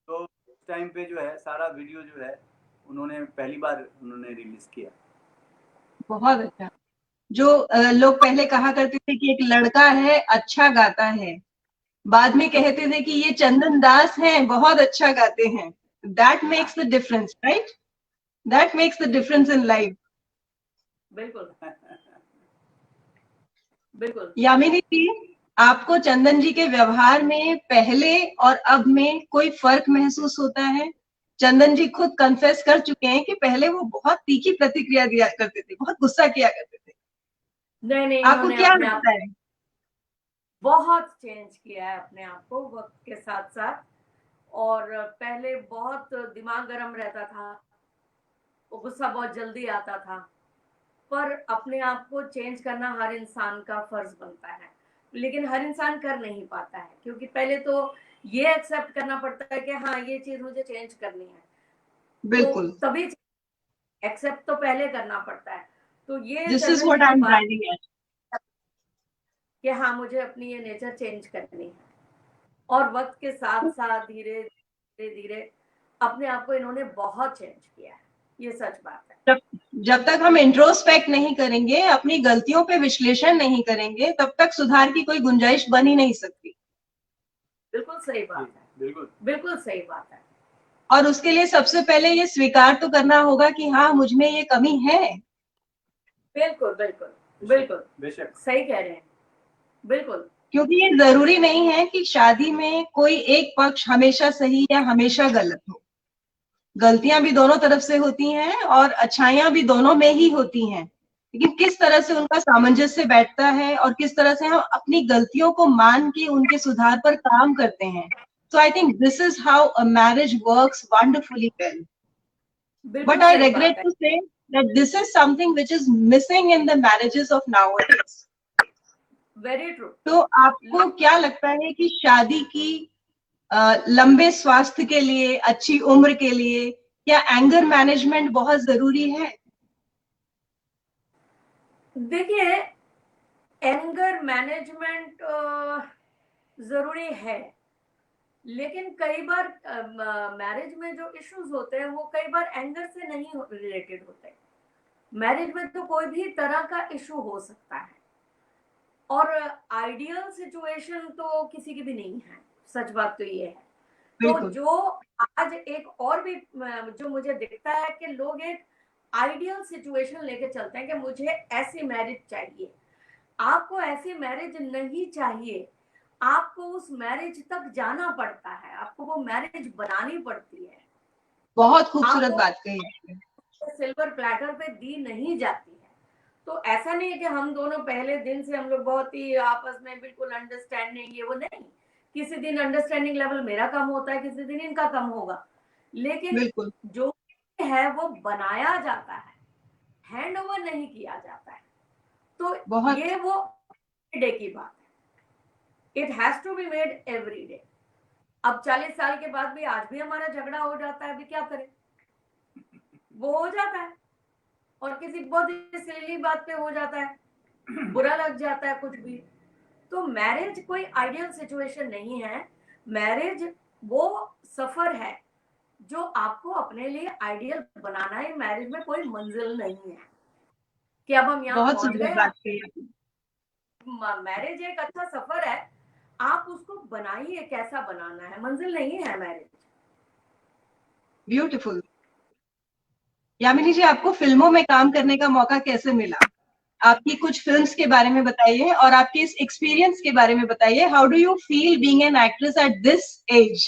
तो उस टाइम पे जो है सारा वीडियो जो है उन्होंने पहली बार रिलीज किया। बहुत अच्छा। जो लोग पहले कहा करते थे कि एक लड़का है अच्छा गाता है, बाद में कहते थे कि ये चंदन दास हैं बहुत अच्छा गाते हैं। That makes the difference, right? That makes the difference in life. बिल्कुल बिल्कुल। यामिनी जी, आपको चंदन जी के व्यवहार में पहले और अब में कोई फर्क महसूस होता है? चंदन जी खुद कन्फेस कर चुके हैं कि पहले वो बहुत तीखी प्रतिक्रिया दिया करते थे, बहुत गुस्सा किया करते थे। नहीं, आपको क्या लगता है? बहुत चेंज किया है अपने आप को वक्त के साथ साथ। और पहले बहुत दिमाग गर्म रहता था, वो गुस्सा बहुत जल्दी आता था, पर अपने आप को चेंज करना हर इंसान का फर्ज बनता है, लेकिन हर इंसान कर नहीं पाता है क्योंकि पहले तो ये एक्सेप्ट करना पड़ता है कि हाँ ये चीज मुझे चेंज करनी है, बिल्कुल, तो तभी एक्सेप्ट तो पहले करना पड़ता है। तो ये this is what I am driving eight, कि हाँ मुझे अपनी ये नेचर चेंज करनी है। और वक्त के साथ साथ धीरे धीरे अपने आप को इन्होंने बहुत चेंज किया है, ये सच बात है। जब तक हम इंट्रोस्पेक्ट नहीं करेंगे, अपनी गलतियों पे विश्लेषण नहीं करेंगे, तब तक सुधार की कोई गुंजाइश बन ही नहीं सकती। बिल्कुल सही बात है, बिल्कुल सही बात है। और उसके लिए सबसे पहले ये स्वीकार तो करना होगा कि हाँ मुझ में ये कमी है। बिल्कुल बिल्कुल बिल्कुल बेशक सही कह रहे हैं, बिल्कुल। क्योंकि ये जरूरी नहीं है कि शादी में कोई एक पक्ष हमेशा सही या हमेशा गलत हो। गलतियां भी दोनों तरफ से होती हैं और अच्छाइयां भी दोनों में ही होती हैं। लेकिन किस तरह से उनका सामंजस्य बैठता है और किस तरह से हम अपनी गलतियों को मान के उनके सुधार पर काम करते हैं. So I think this is how a marriage works wonderfully well. बिल्कुल But I सही बात regret है. to say that this is something which is missing in the marriages of nowadays. Very true. तो आपको क्या लगता है कि शादी की लंबे स्वास्थ्य के लिए, अच्छी उम्र के लिए क्या एंगर मैनेजमेंट बहुत जरूरी है? देखिए, एंगर मैनेजमेंट जरूरी है, लेकिन कई बार मैरिज में जो इश्यूज होते हैं वो कई बार एंगर से नहीं रिलेटेड होते. मैरिज में तो कोई भी तरह का इशू हो सकता है, और आइडियल सिचुएशन तो किसी की भी नहीं है. सच बात तो ये है. तो बिल्कुल. जो आज एक और भी जो मुझे दिखता है कि लोग एक आइडियल सिचुएशन लेके चलते हैं कि मुझे ऐसी मैरिज चाहिए. आपको ऐसी मैरिज नहीं चाहिए. आपको उस मैरिज तक जाना पड़ता है, आपको वो मैरिज बनानी पड़ती है. बहुत खूबसूरत आपको बात कही आपने. सिल्वर प्लेटर पे दी नहीं जाती है. तो ऐसा नहीं है कि हम दोनों पहले दिन से हम लोग बहुत ही आपस में बिल्कुल अंडरस्टैंडिंग, ये वो नहीं. किसी दिन अंडरस्टैंडिंग लेवल मेरा कम होता है, किसी दिन इनका कम होगा, लेकिन बिल्कुल. जो है वो बनाया जाता है, हैंड ओवर नहीं किया जाता है. तो बहुत. ये वो डे की बात है. It has to be made every day. अब 40 साल के बाद भी आज भी हमारा झगड़ा हो जाता है, अभी क्या करें, वो हो जाता है. और किसी बहुत ही सिली बात पे हो जाता है, बुरा लग जाता है कुछ भी. तो मैरिज कोई आइडियल सिचुएशन नहीं है. मैरिज वो सफर है जो आपको अपने लिए आइडियल बनाना है. मैरिज में कोई मंजिल नहीं है कि अब हम यहाँ बहुत पहुंच सुंदर गए. बात कही आपने. मैरिज एक अच्छा सफर है, आप उसको बनाइए. कैसा बनाना है, मंजिल नहीं है मैरिज. ब्यूटीफुल. यामिनी जी, आपको फिल्मों में काम करने का मौका कैसे मिला? आपकी कुछ फिल्म्स के बारे में बताइए और आपके इस एक्सपीरियंस के बारे में बताइए. How do you feel being an actress at this age?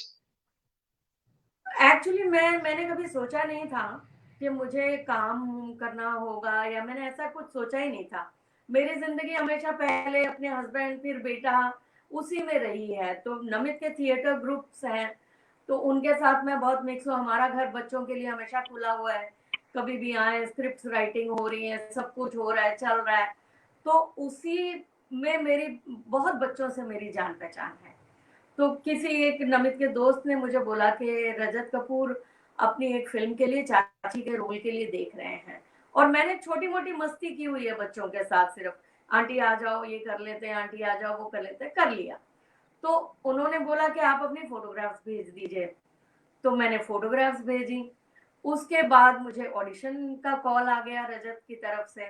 Actually मैंने कभी सोचा नहीं था कि मुझे काम करना होगा, या मैंने ऐसा कुछ सोचा ही नहीं था. मेरी जिंदगी हमेशा पहले अपने हस्बैंड फिर बेटा उसी में रही है. तो नमित के थिएटर ग्रुप्स हैं, तो उनके साथ मैं बहुत मिक्स हूँ. हमारा घर बच्चों के लिए हमेशा खुला हुआ है. कभी भी आए, स्क्रिप्ट राइटिंग हो रही है, सब कुछ हो रहा है, चल रहा है. तो उसी में मेरी बहुत बच्चों से मेरी जान पहचान है. तो किसी एक नमित के दोस्त ने मुझे बोला कि रजत कपूर अपनी एक फिल्म के लिए चाची के रोल के लिए देख रहे हैं. और मैंने छोटी मोटी मस्ती की हुई है बच्चों के साथ, सिर्फ आंटी आ जाओ ये कर लेते हैं, आंटी आ जाओ वो कर लेते हैं, कर लिया. तो उन्होंने बोला कि आप अपनी फोटोग्राफ्स भेज दीजिए. तो मैंने फोटोग्राफ्स भेजी. उसके बाद मुझे ऑडिशन का कॉल आ गया रजत की तरफ से.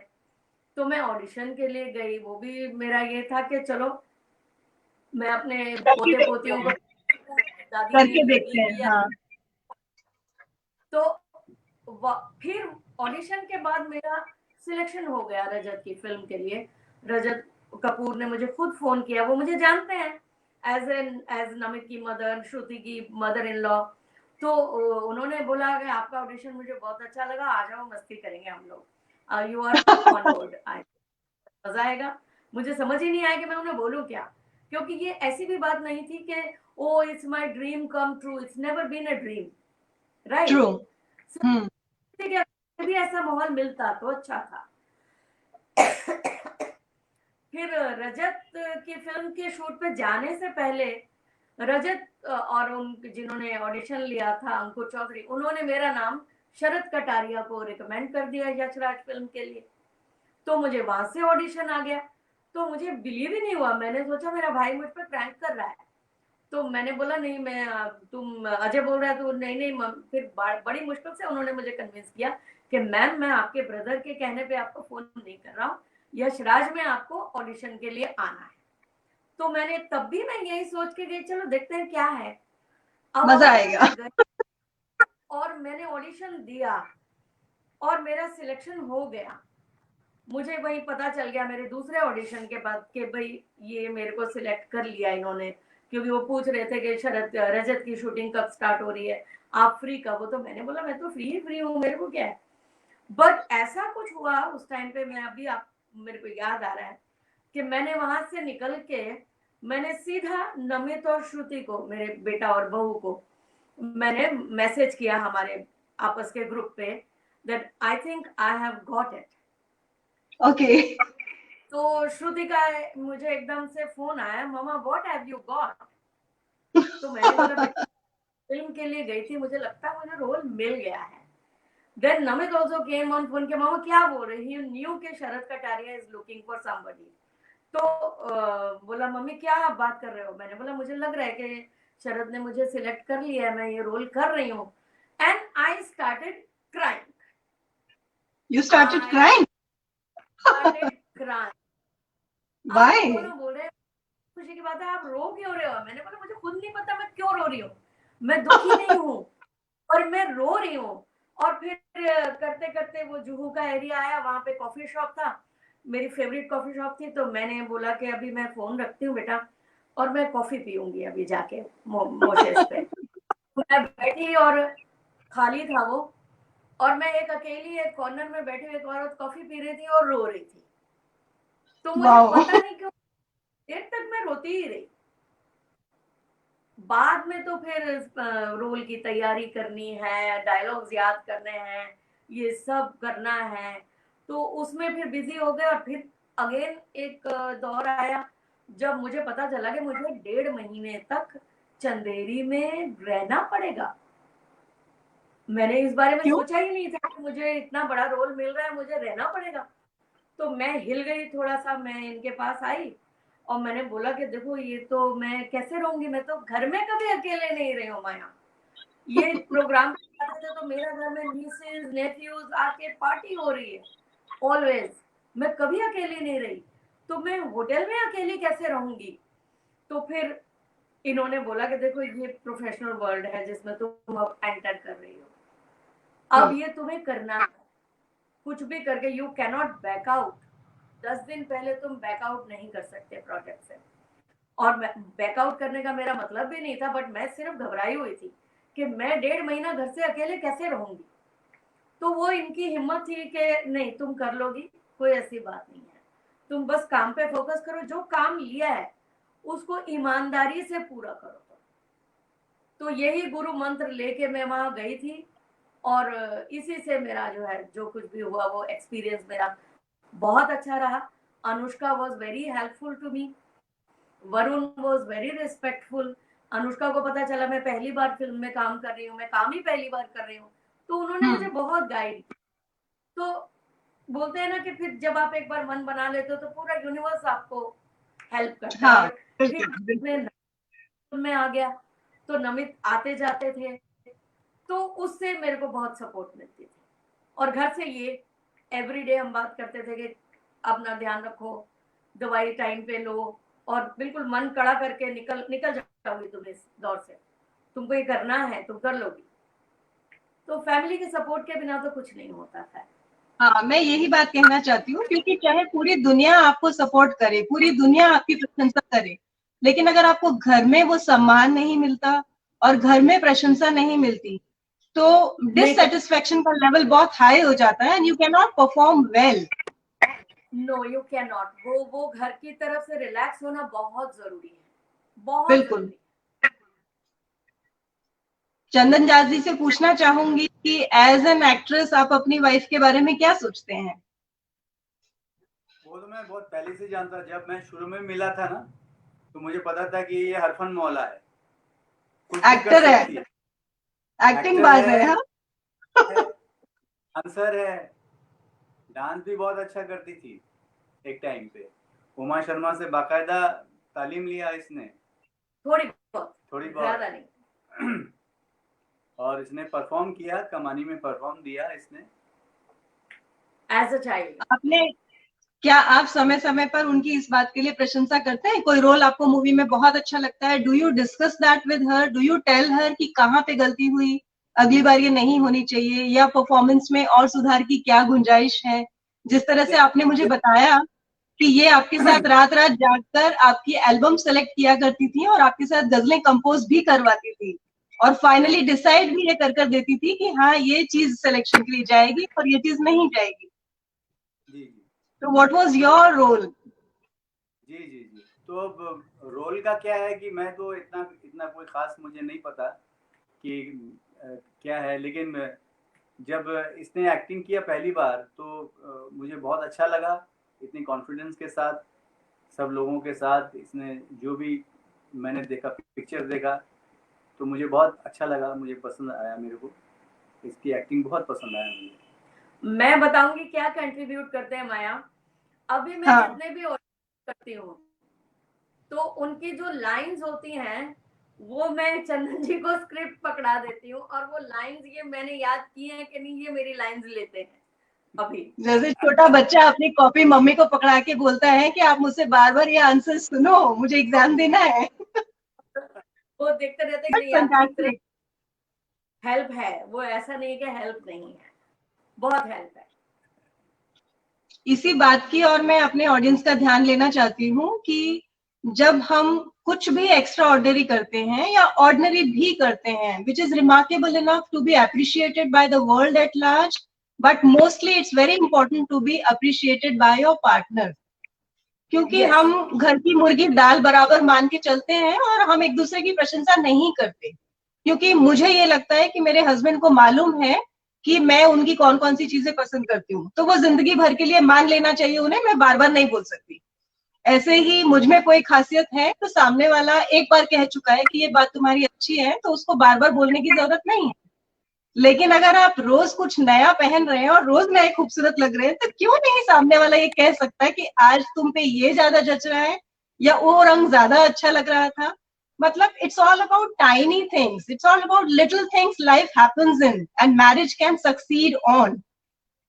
तो मैं ऑडिशन के लिए गई. वो भी मेरा ये था कि चलो मैं अपने करके पोते देखते पोतियों को हैं. दादी ने करके ये देखते भी हैं. किया. हाँ. तो फिर ऑडिशन के बाद मेरा सिलेक्शन हो गया रजत की फिल्म के लिए. रजत कपूर ने मुझे खुद फोन किया. वो मुझे जानते हैं एज नमित की मदर, श्रुति की मदर इन लॉ. तो उन्होंने बोला कि आपका ऑडिशन मुझे बहुत अच्छा लगा, आ जाओ मस्ती करेंगे हम लोग, यू आर ऑन बोर्ड. मजा आएगा. मुझे समझ ही नहीं आया कि मैं उन्हें बोलूं क्या, क्योंकि ये ऐसी भी बात नहीं थी कि oh it's my dream come true. It's never been a dream, true. Right. भी ऐसा माहौल मिलता तो अच्छा था. फिर रजत की फिल्म के शूट पे जाने से पहले रजत और उन जिन्होंने ऑडिशन लिया था, अंकुर चौधरी, उन्होंने मेरा नाम शरद कटारिया को रिकमेंड कर दिया यशराज फिल्म के लिए. तो मुझे वहां से ऑडिशन आ गया. तो मुझे बिलीव ही नहीं हुआ. मैंने सोचा मेरा भाई मुझ पर प्रैंक कर रहा है. तो मैंने बोला नहीं, मैं तुम अजय बोल रहा है. तो नहीं नहीं. फिर बड़ी मुश्किल से उन्होंने मुझे कन्विंस किया कि मैम मैं आपके ब्रदर के कहने पे आपको फोन नहीं कर रहा हूँ, यशराज में आपको ऑडिशन के लिए आना है. तो मैंने तब भी मैं यही सोच के गई चलो देखते हैं क्या है. अब मजा वहां पे आएगा. मैं गई और मैंने ऑडिशन दिया और मेरा सिलेक्शन हो गया. मुझे वही पता चल गया मेरे दूसरे ऑडिशन के बाद कि भाई ये मेरे को सिलेक्ट कर लिया इन्होंने, क्योंकि वो पूछ रहे थे कि शरद रजत की शूटिंग कब स्टार्ट हो रही है, आप फ्री कब हो. तो मैंने बोला मैं तो फ्री हूँ, मेरे को क्या है. बट ऐसा कुछ हुआ उस टाइम पे, मैं अभी आप मेरे को याद आ रहा है कि मैंने वहां से निकल के मैंने सीधा नमित और श्रुति को, मेरे बेटा और बहू को मैंने मैसेज किया हमारे आपस के ग्रुप पे that I think I have got it. Okay. तो श्रुति का मुझे एकदम से फोन आया, मामा व्हाट हैव यू गॉट? तो मैंने बोला बेटा फिल्म के लिए गई थी, मुझे लगता है मुझे रोल मिल गया है। Then Namit also came on phone के मामा क्या बोल रहे, ही न्यू के Sharad Kataria is looking for somebody. तो बोला मम्मी क्या आप बात कर रहे हो? मैंने बोला मुझे लग रहा है कि शरद ने मुझे सिलेक्ट कर लिया है, मैं ये रोल कर रही हूँ। And I started crying. You started crying? started crying. Why? अब दोनों बोल रहे खुशी की बात है, आप रो क्यों रहे हो? मैंने बोला मुझे खुद नहीं पता मैं क्यों रो रही हूँ, मैं दुखी नहीं हूँ और मैं रो रही हूँ। और फिर करते करते वो जुहू का एरिया आया, वहां पे कॉफी शॉप था, मेरी फेवरेट कॉफी शॉप थी। तो मैंने बोला कि अभी मैं फोन रखती हूँ बेटा और मैं कॉफी पीऊंगी अभी जाके मोशेस पे। मैं बैठी और खाली था वो, और मैं एक अकेली एक कॉर्नर में बैठी एक औरत कॉफी पी रही थी और रो रही थी। तो मुझे पता नहीं क्यों देर तक मैं रोती ही रही। बाद में तो फिर रोल की तैयारी करनी है, डायलॉग्स याद करने हैं, ये सब करना है, तो उसमें फिर बिजी हो गए। और फिर अगेन एक दौर आया जब मुझे पता चला कि मुझे 1.5 महीने तक चंदेरी में रहना पड़ेगा। मैंने इस बारे में सोचा ही नहीं था कि मुझे इतना बड़ा रोल मिल रहा है, मुझे रहना पड़ेगा। तो मैं हिल गई थोड़ा सा, मैं इनके पास आई और मैंने बोला कि देखो ये तो मैं कैसे रहूंगी, मैं तो घर में कभी अकेले नहीं रही हूँ माया। ये प्रोग्राम आते थे तो मेरा घर में नीसेस नेफ्यूज आके पार्टी हो रही है ऑलवेज, मैं कभी अकेली नहीं रही, तो मैं होटल में अकेली कैसे रहूंगी? तो फिर इन्होंने बोला कि देखो ये प्रोफेशनल वर्ल्ड है जिसमें तुम अब एंटर कर रही हो, अब ये तुम्हें करना है, कुछ भी करके यू कैनॉट बैक आउट। 10 दिन पहले तुम बैकआउट नहीं कर सकते प्रोजेक्ट से। और बैकआउट करने का मेरा मतलब भी नहीं था, बट मैं सिर्फ घबराई हुई थी कि मैं 1.5 महीना घर से अकेले कैसे रहूंगी। तो वो इनकी हिम्मत थी कि नहीं तुम कर लोगी, कोई ऐसी बात नहीं है, तुम बस काम पे फोकस करो, जो काम लिया है उसको ईमानदारी से पूरा करो। तो यही गुरु मंत्र लेके मैं वहां गई थी और इसी से मेरा जो है जो कुछ भी हुआ वो एक्सपीरियंस मेरा बहुत अच्छा रहा। Anushka was very helpful to me, Varun was very respectful. Anushka को पता चला मैं पहली बार फिल्म में काम कर रही हूँ, मैं काम ही पहली बार कर रही हूँ, तो उन्होंने मुझे बहुत गाइड किया। तो बोलते हैं ना कि फिर जब आप एक बार मन बना लेते हो तो पूरा यूनिवर्स आपको हेल्प करता है। और फिर में आ गया तो नमित आते जाते थे, तो उससे मेरे को बहुत सपोर्ट मिलती थी। और घर से ये एवरीडे हम बात करते थे कि अपना ध्यान रखो, दवाई टाइम पे लो, और बिल्कुल मन कड़ा करके निकल जाओगी तुम इस दौर से, तुमको ये करना है, तुम कर लोगी। तो फैमिली के सपोर्ट के बिना तो कुछ नहीं होता था। हाँ, मैं यही बात कहना चाहती हूँ, क्योंकि चाहे पूरी दुनिया आपको सपोर्ट करे, पूरी दुनिया आपकी प्रशंसा करे, लेकिन अगर आपको घर में वो सम्मान नहीं मिलता और घर में प्रशंसा नहीं मिलती, तो डिससेटिस्फेक्शन का लेवल बहुत हाई हो जाता है and you can not perform well. No you can not. वो घर की तरफ से रिलैक्स होना बहुत जरूरी है, बहुत बिल्कुल जरूरी। चंदन जाट जी से पूछना चाहूंगी कि एज एन एक्ट्रेस आप अपनी वाइफ के बारे में क्या सोचते हैं? वो तो मैं बहुत पहले से जानता, जब मैं शुरू में मिला था ना तो मुझे पता था कि ये हरफन मौला है, एक्टर है, एक्टिंग बाज है, डांसर है, डांस भी बहुत अच्छा करती थी एक टाइम पे। उमा शर्मा से बाकायदा तालीम लिया इसने, थोड़ी बहुत ज्यादा नहीं। और इसने परफॉर्म किया, कमानी में परफॉर्म दिया इसने एज अ चाइल्ड। आपने क्या आप समय समय पर उनकी इस बात के लिए प्रशंसा करते हैं? कोई रोल आपको मूवी में बहुत अच्छा लगता है, do you discuss that with her, do you tell her कि कहाँ पे गलती हुई, अगली बार ये नहीं होनी चाहिए, या परफॉर्मेंस में और सुधार की क्या गुंजाइश है? जिस तरह से आपने मुझे बताया कि ये आपके साथ रात रात जागकर आपकी एल्बम सेलेक्ट किया करती थी और आपके साथ गजलें कंपोज भी करवाती थी, और फाइनली डिसाइड भी ये कर देती थी कि हाँ ये चीज सिलेक्शन के लिए जाएगी और ये चीज नहीं जाएगी। जी जी तो व्हाट वाज योर रोल? जी जी जी तो अब रोल का क्या है कि मैं तो इतना इतना कोई खास मुझे नहीं पता कि क्या है, लेकिन जब इसने एक्टिंग किया पहली बार तो मुझे बहुत अच्छा लगा। इतनी कॉन्फिडेंस के साथ सब लोगों के साथ इसने जो भी मैंने देखा, पिक्चर देखा, तो मुझे बहुत अच्छा लगा, मुझे पसंद आया, मेरे को इसकी एक्टिंग बहुत पसंद आया मुझे। मैं बताऊंगी क्या कंट्रीब्यूट करते हैं माया। अभी मैं हाँ जितने भी ऑडिशन करती हूँ तो उनकी जो लाइंस होती हैं वो मैं चंदन जी को स्क्रिप्ट पकड़ा देती हूँ, और वो लाइंस ये मैंने याद की हैं कि नहीं, ये मेरी लाइंस लेते हैं अभी। जैसे छोटा बच्चा अपनी कॉपी मम्मी को पकड़ा के बोलता है कि आप मुझसे बार बार ये आंसर सुनो, मुझे एग्जाम देना है। वो देखते रहते हैं कि नहीं आप ठीक तरह फैंटास्टिक। हेल्प है, वो ऐसा नहीं कि हेल्प नहीं है, बहुत हेल्प है। इसी बात की और मैं अपने ऑडियंस का ध्यान लेना चाहती हूँ कि जब हम कुछ भी एक्स्ट्रा ऑर्डिनरी करते हैं या ऑर्डिनरी भी करते हैं which is remarkable enough to be appreciated by the world at large, but mostly it's very important to be appreciated by your partner. क्योंकि Yes. हम घर की मुर्गी दाल बराबर मान के चलते हैं और हम एक दूसरे की प्रशंसा नहीं करते, क्योंकि मुझे ये लगता है कि मेरे हस्बैंड को मालूम है कि मैं उनकी कौन कौन सी चीजें पसंद करती हूँ, तो वो जिंदगी भर के लिए मान लेना चाहिए उन्हें, मैं बार बार नहीं बोल सकती। ऐसे ही मुझ में कोई खासियत है तो सामने वाला एक बार कह चुका है कि ये बात तुम्हारी अच्छी है, तो उसको बार बार बोलने की जरूरत नहीं है। लेकिन अगर आप रोज कुछ नया पहन रहे हैं और रोज नए खूबसूरत लग रहे हैं, तो क्यों नहीं सामने वाला ये कह सकता है कि आज तुम पे ये ज्यादा जच रहा है या वो रंग ज्यादा अच्छा लग रहा था। मतलब it's all about tiny things, it's all about little things life happens in and marriage can succeed on.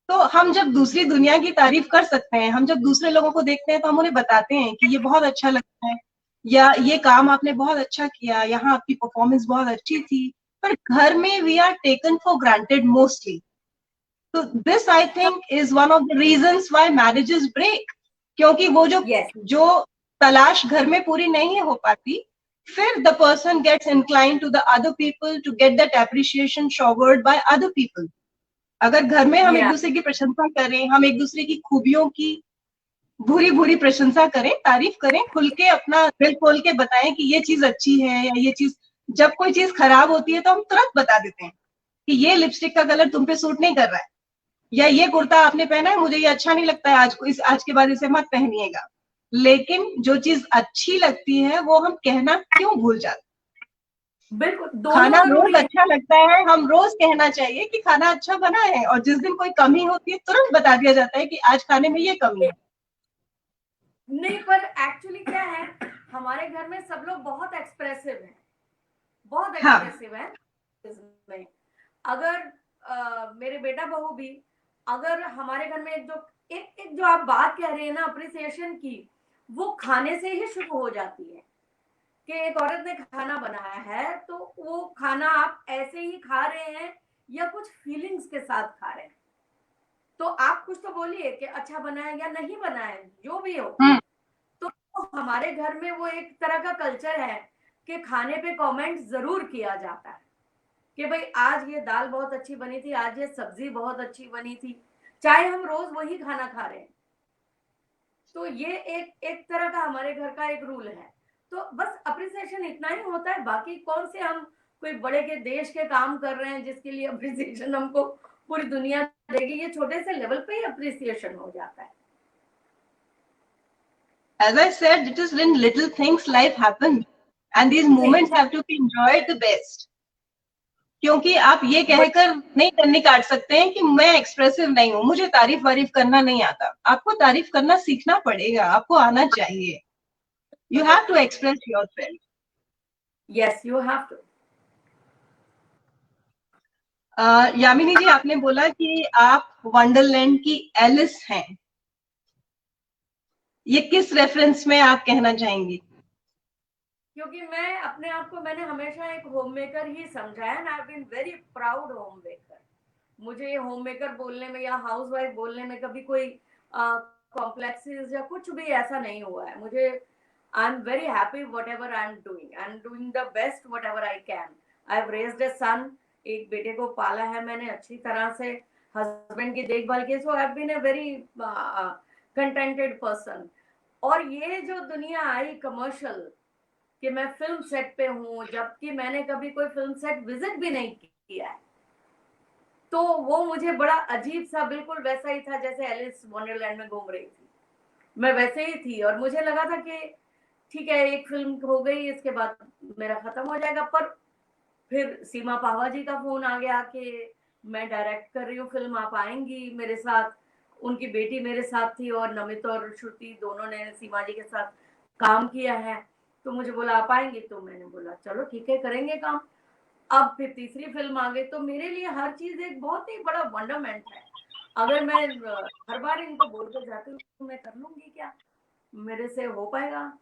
तो हम जब दूसरी दुनिया की तारीफ कर सकते हैं, हम जब दूसरे लोगों को देखते हैं तो हम उन्हें बताते हैं कि ये बहुत अच्छा लगता है, या ये काम आपने बहुत अच्छा किया, यहाँ आपकी परफॉर्मेंस बहुत अच्छी थी। पर घर में we are taken for granted mostly. तो this I think is one of the reasons why marriages break, क्योंकि वो जो Yes. जो तलाश घर में पूरी नहीं हो पाती, फिर the person gets inclined to the other people to get that appreciation showered by other people. अगर घर में हम एक Yeah. दूसरे की प्रशंसा करें, हम एक दूसरे की खूबियों की भूरी भूरी प्रशंसा करें, तारीफ करें, खुल के अपना दिल खोल के बताएं कि ये चीज अच्छी है या ये चीज, जब कोई चीज खराब होती है तो हम तुरंत बता देते हैं कि ये लिपस्टिक का कलर तुम पे सूट नहीं कर रहा है, या ये कुर्ता आपने पहना है मुझे ये अच्छा नहीं लगता है, आज के बाद इसे मत पहनिएगा। लेकिन जो चीज अच्छी लगती है वो हम कहना क्यों भूल जाते? बिल्कुल, दोनों खाना रोज जरूरी है। अच्छा लगता है, हम रोज कहना चाहिए कि खाना अच्छा बना है, और जिस दिन कोई कमी होती है तुरंत बता दिया जाता है कि आज खाने में ये कमी है। नहीं, पर एक्चुअली क्या है, हमारे घर में सब लोग बहुत एक्सप्रेसिव हैं, बहुत हाँ एक्सप्रेसिव है इसमें। अगर मेरे बेटा बहू भी, अगर हमारे घर में एक जो आप बात कह रहे हैं ना अप्रिसिएशन की, वो खाने से ही शुरू हो जाती है कि एक औरत ने खाना बनाया है तो वो खाना आप ऐसे ही खा रहे हैं या कुछ फीलिंग्स के साथ खा रहे हैं। तो आप कुछ तो बोलिए कि अच्छा बना है या नहीं बना है, जो भी हो। तो हमारे घर में वो एक तरह का कल्चर है कि खाने पे कमेंट जरूर किया जाता है कि भाई आज ये दाल बहुत अच्छी बनी थी, आज ये सब्जी बहुत अच्छी बनी थी, चाहे हम रोज वही खाना खा रहे हैं। तो ये एक एक तरह का हमारे घर का एक रूल है। तो बस अप्रिसिएशन इतना ही होता है, बाकी कौन से हम कोई बड़े के देश के काम कर रहे हैं जिसके लिए अप्रिसिएशन हमको पूरी दुनिया देगी, ये छोटे से लेवल पे ही अप्रिसिएशन हो जाता है। As I said, it is in little things life happens, and these moments have to be enjoyed the best. क्योंकि आप ये कहकर नहीं कन्नी काट सकते हैं कि मैं एक्सप्रेसिव नहीं हूँ, मुझे तारीफ वारीफ करना नहीं आता। आपको तारीफ करना सीखना पड़ेगा, आपको आना चाहिए। You have to express yourself. Yes, you have to. Yamini ji, आपने बोला कि आप वंडरलैंड की एलिस हैं, ये किस रेफरेंस में आप कहना चाहेंगी? क्योंकि मैं अपने आप को, मैंने हमेशा एक होममेकर ही समझा है, and I have been very proud homemaker. मुझे होममेकर बोलने में या हाउसवाइफ बोलने में कभी कोई कॉम्प्लेक्सेस या कुछ भी ऐसा नहीं हुआ है। मुझे I am very happy whatever I am doing the best whatever I can. I have raised a son, एक बेटे को पाला है मैंने अच्छी तरह से, हस्बैंड की देखभाल की, so I have been a very contented person. और ये जो दुनिया आई कमर्शियल, कि मैं फिल्म सेट पे हूँ, जबकि मैंने कभी कोई फिल्म सेट विजिट भी नहीं किया है, तो वो मुझे बड़ा अजीब सा, बिल्कुल वैसा ही था जैसे एलिस वंडरलैंड में घूम रही थी, मैं वैसे ही थी। और मुझे लगा था कि ठीक है, एक फिल्म हो गई, इसके बाद मेरा खत्म हो जाएगा। पर फिर सीमा पावा जी का फोन आ गया कि मैं डायरेक्ट कर रही हूँ फिल्म, आप आएंगी मेरे साथ। उनकी बेटी मेरे साथ थी, और नमित और श्रुति दोनों ने सीमा जी के साथ काम किया है, तो मुझे बोला आप आएंगे, तो मैंने बोला चलो ठीक है, करेंगे काम। अब फिर तीसरी फिल्म आ गई, तो मेरे लिए हर चीज एक बहुत ही बड़ा वंडरमेंट है। अगर मैं हर बार इनको बोल कर जाती हूँ मैं कर लूंगी क्या, मेरे से हो पाएगा,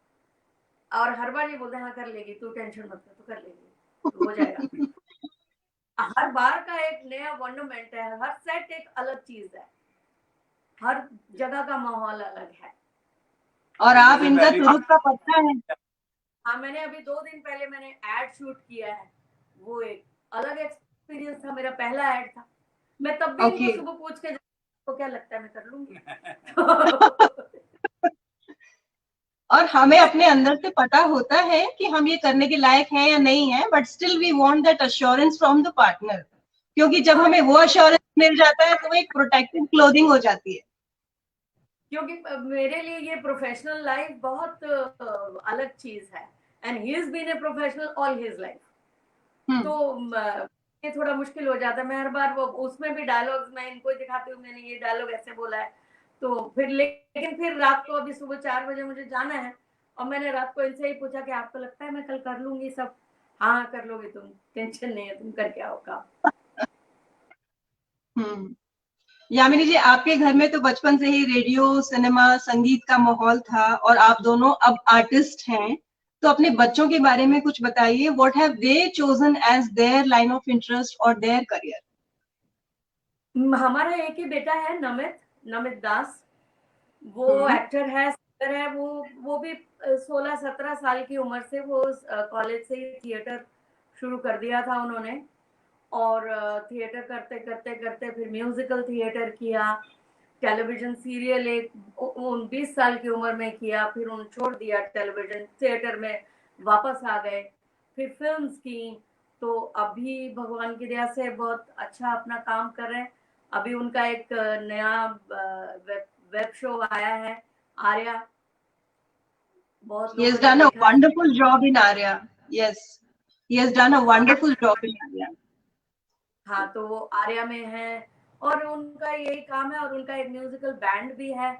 और हर बार ये बोलते हैं हाँ कर लेगी, तू टेंशन मत कर, तू कर लेगी, तो हो जाएगा। हर बार का एक नया वंडरमेंट है, हर सेट एक अलग चीज है, हर जगह का माहौल अलग है। और आप इनका तुरुप का पत्ता है। हाँ, मैंने अभी 2 दिन पहले मैंने एड शूट किया है, वो एक अलग एक्सपीरियंस था, मेरा पहला एड था। मैं तब भी इनको सुबह पूछ के तो क्या लगता है मैं कर लूंगी। और हमें अपने अंदर से पता होता है कि हम ये करने के लायक हैं या नहीं है, but still we want that assurance from the partner, क्योंकि जब हमें वो अश्योरेंस मिल जाता है तो वो एक प्रोटेक्टिव क्लोथिंग हो जाती है। क्योंकि मेरे लिए ये प्रोफेशनल लाइफ बहुत अलग चीज है, and he is been a professional all his life, तो ये थोड़ा मुश्किल हो जाता है। मैं हर बार वो उसमें भी डायलॉग्स मैं इनको दिखाती हूँ, मैंने ये डायलॉग ऐसे बोला है, तो फिर लेकिन फिर रात को अभी सुबह 4 बजे मुझे जाना है, और मैंने रात को इनसे ही पूछा कि आपको लगता है मैं कल कर लूंगी सब। हाँ कर लोगे तुम, टेंशन नहीं है, तुम करके आओ काम। यामिनी जी, आपके घर में तो बचपन से ही रेडियो, सिनेमा, संगीत का माहौल था, और आप दोनों अब आर्टिस्ट हैं, तो अपने बच्चों के बारे में कुछ बताइए। What have they chosen as their line of interest और देयर करियर? हमारा एक ही बेटा है, नमित दास, वो एक्टर है, सिंगर है, वो भी 16-17 साल की उम्र से वो कॉलेज से ही थिएटर शुरू कर दिया था उन्होंने, और थिएटर करते करते करते फिर म्यूजिकल थिएटर किया, टेलीविजन सीरियल एक 19 साल की उम्र में किया, फिर उन्होंने छोड़ दिया, टेलीविजन थिएटर में वापस आ गए, फिर फिल्म्स की, तो अभी भगवान की दया से बहुत अच्छा अपना काम कर रहे हैं। अभी उनका एक नया वेब शो आया है, आर्या, बहुत He has लोगों ने done a देखा है। wonderful job in Arya. Yes, he has done a wonderful job in Arya. हाँ, तो वो आर्या में है, और उनका यही काम है, और उनका एक म्यूजिकल बैंड भी है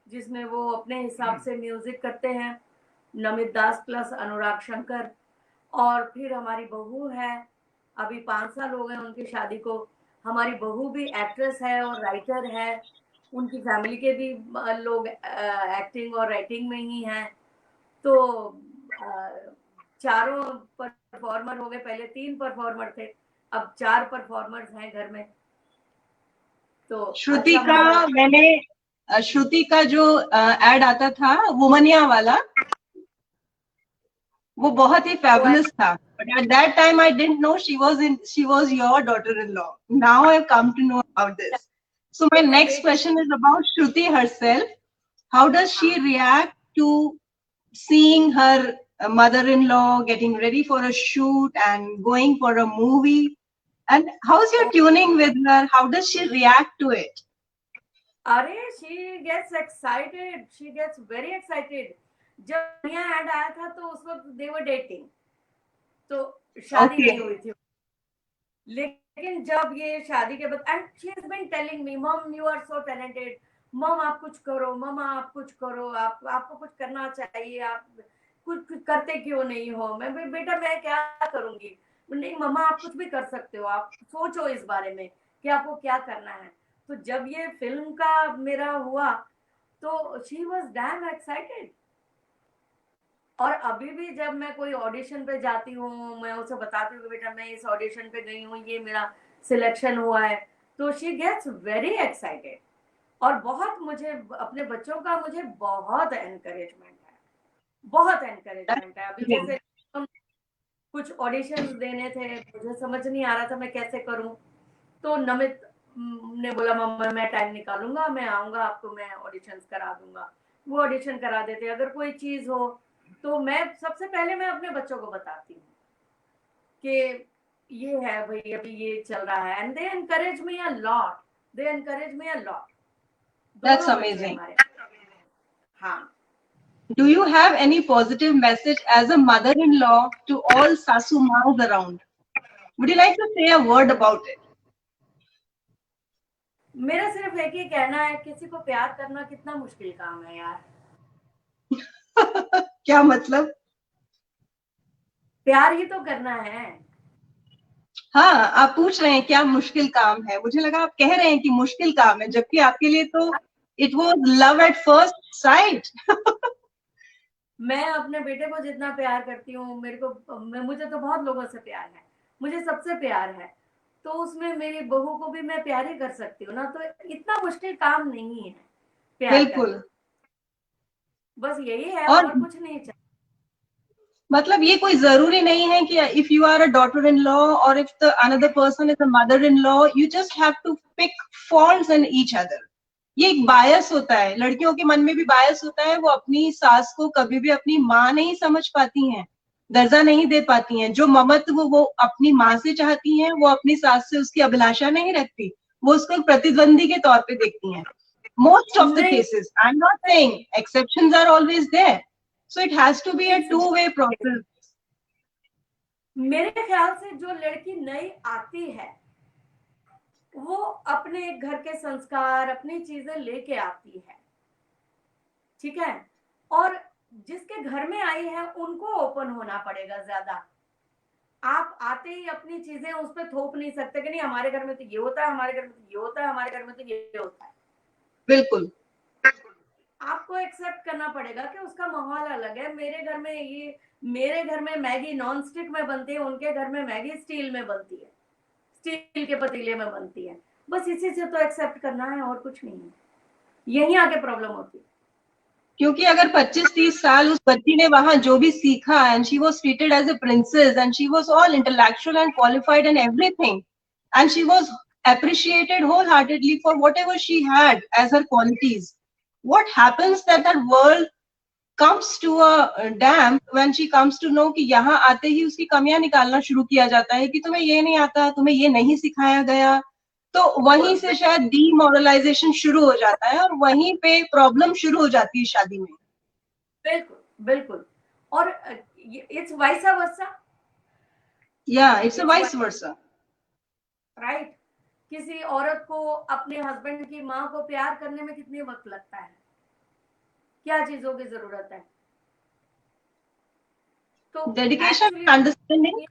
जिसमें वो अपने हिसाब से म्यूजिक करते हैं, नमित दास प्लस अनुराग शंकर। और फिर हमारी बहू है, अभी 5 साल हो गए उनकी शादी को, हमारी बहू भी एक्ट्रेस है और राइटर है, उनकी फैमिली के भी लोग एक्टिंग और राइटिंग में ही हैं, तो चारों परफॉर्मर हो गए, पहले 3 परफॉर्मर थे, अब 4 परफॉर्मर्स हैं घर में, तो श्रुति अच्छा का माहौल। मैंने श्रुति का जो एड आता था वुमनिया वाला, वो बहुत ही फैबुलस था, but at that time I didn't know she was your daughter-in-law. Now I've come to know about this. So my next question is about Shruti herself. How does she react to seeing her mother-in-law getting ready for a shoot and going for a movie? And how's your tuning with her? How does she react to it? अरे she gets excited, she gets very excited. जब यहाँ add आया था तो उस वक्त they were dating, तो शादी नहीं हुई थी, लेकिन जब ये शादी के बाद, and she has been telling me, mum you are so talented, मम आप कुछ करो, ममा आप कुछ करो, आपको कुछ करना चाहिए, आप कुछ करते क्यों नहीं हो। मैं बेटा मैं क्या करूंगी, नहीं मम्मा आप कुछ भी कर सकते हो, आप सोचो इस बारे में कि आपको क्या करना है। तो जब ये फिल्म का मेरा हुआ तो शी वाज डैम एक्साइटेड, और अभी भी जब मैं कोई ऑडिशन पे जाती हूँ, मैं उसे बताती हूँ कि बेटा मैं इस ऑडिशन पे गई हूँ, ये मेरा सिलेक्शन हुआ है, तो शी गेट्स वेरी एक्साइटेड। और बहुत मुझे अपने बच्चों का मुझे बहुत एनकरेजमेंट है, बहुत एनकरेजमेंट है। अभी जैसे कुछ ऑडिशंस देने थे, मुझे समझ नहीं आ रहा था मैं कैसे करूं, तो नमित ने बोला मम्मा मैं टाइम निकालूंगा, मैं आऊंगा, आपको मैं ऑडिशंस करा दूंगा। वो ऑडिशन करा देते। अगर कोई चीज हो तो मैं सबसे पहले मैं अपने बच्चों को बताती हूँ कि ये है भाई, अभी ये चल रहा है, and they encourage me a lot, they encourage me a lot. That's दोनों बच्चे amazing. हमारे। हाँ। Do you have any positive message as a mother-in-law to all sasu ma's around? Would you like to say a word about it? मेरा सिर्फ एक ही कहना है, किसी को प्यार करना कितना मुश्किल काम है यार। क्या मतलब? प्यार ही तो करना है। हाँ, आप पूछ रहे हैं क्या मुश्किल काम है, मुझे लगा आप कह रहे हैं कि मुश्किल काम है, जबकि आपके लिए तो it was love at first sight. मैं अपने बेटे को जितना प्यार करती हूँ, मुझे तो बहुत लोगों से प्यार है, मुझे सबसे प्यार है, तो उसमें मेरी बहू को भी मैं प्यार ही कर सकती हूँ ना, तो इतना मुश्किल काम नहीं है प्यार बिल्कुल। करना। बस यही है और और कुछ नहीं चाहिए। मतलब ये कोई जरूरी नहीं है कि if you are a daughter in law और if the another person is a mother in law you just have to pick faults in each other. ये एक बायस होता है, लड़कियों के मन में भी बायस होता है, वो अपनी सास को कभी भी अपनी माँ नहीं समझ पाती हैं, दर्जा नहीं दे पाती हैं। जो ममत्व वो अपनी माँ से चाहती हैं वो अपनी सास से उसकी अभिलाषा नहीं रखती, वो उसको एक प्रतिद्वंदी के तौर पे देखती हैं। Most of the नहीं, cases, I'm not saying exceptions are always there, so it has to be a two-way process. मेरे ख्याल से जो लड़की नई आती है वो अपने घर के संस्कार, अपनी चीजें लेके आती है, ठीक है, और जिसके घर में आई है उनको ओपन होना पड़ेगा ज्यादा। आप आते ही अपनी चीजें उस पर थोप नहीं सकते कि नहीं हमारे घर में तो ये होता है, हमारे घर में तो ये होता है, हमारे घर में तो ये होता है। बिल्कुल। आपको एक्सेप्ट करना पड़ेगा कि उसका माहौल अलग है। मेरे घर में मैगी नॉन स्टिक में बनती है, उनके घर में मैगी स्टील में बनती है, स्टील के पतीले में बनती है। बस इसी से तो एक्सेप्ट करना है और कुछ नहीं है। यहीं आके प्रॉब्लम होती है। क्योंकि अगर 25-30 साल उस बच्ची ने वहां जो भी सीखा and she was treated as a princess and she was all intellectual and qualified in everything and she was appreciated wholeheartedly for whatever she had as her qualities, what happens that world comes to a damp when she comes to know कि यहाँ आते ही उसकी कमियां निकालना शुरू किया जाता है कि तुम्हें ये नहीं आता, तुम्हें ये नहीं सिखाया गया, तो वहीं से शायद डीमोरलाइजेशन शुरू हो जाता है और वहीं पे प्रॉब्लम शुरू हो जाती है शादी में। बिल्कुल बिल्कुल। और इट्स वाइस वर्सा। या इट्स वाइस वर्सा, राइट। किसी औरत को अपने हस्बैंड की माँ को प्यार करने में कितनी वक्त लगता है, क्या चीजों की जरूरत है, तो dedication, understanding.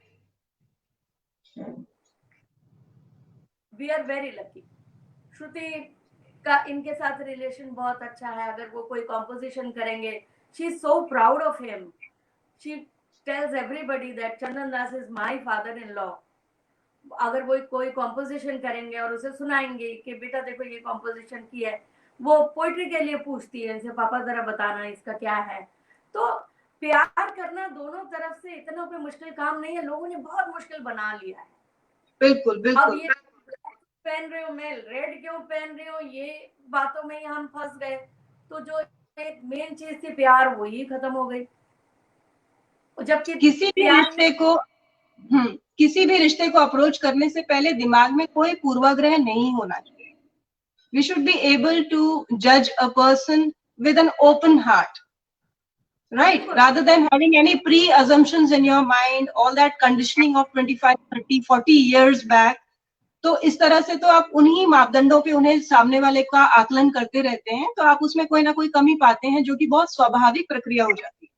We are very lucky. Shruti का इनके साथ रिलेशन बहुत अच्छा है। अगर वो कोई कॉम्पोजिशन करेंगे, she is so proud of him, she tells everybody that Chandan Das is my father in law. अगर वो कोई कॉम्पोजिशन करेंगे और उसे सुनाएंगे कि बेटा देखो ये कॉम्पोजिशन की है, वो पोइट्री के लिए पूछती है इनसे, पापा जरा बताना इसका क्या है। तो प्यार करना दोनों तरफ से इतना कोई मुश्किल काम नहीं है, लोगों ने बहुत मुश्किल बना लिया है। बिल्कुल बिल्कुल। अब ये पहन रहे हो, मैं रेड क्यों पहन रही हूँ, ये बातों में ही हम फंस गए। तो जो एक मेन चीज थी प्यार, वो ही खत्म हो गई। जबकि किसी भी रिश्ते को किसी भी रिश्ते को अप्रोच करने से पहले दिमाग में कोई पूर्वाग्रह नहीं होना चाहिए। We should be able to judge a person with an open heart, right? Rather than having any pre-assumptions in your mind, all that conditioning of 25, 30, 40 years back. तो इस तरह से तो आप उन्हीं मापदंडों पे उन्हें सामने वाले का आकलन करते रहते हैं, तो आप उसमें कोई ना कोई कमी पाते हैं, जो कि बहुत स्वाभाविक प्रक्रिया हो जाती है।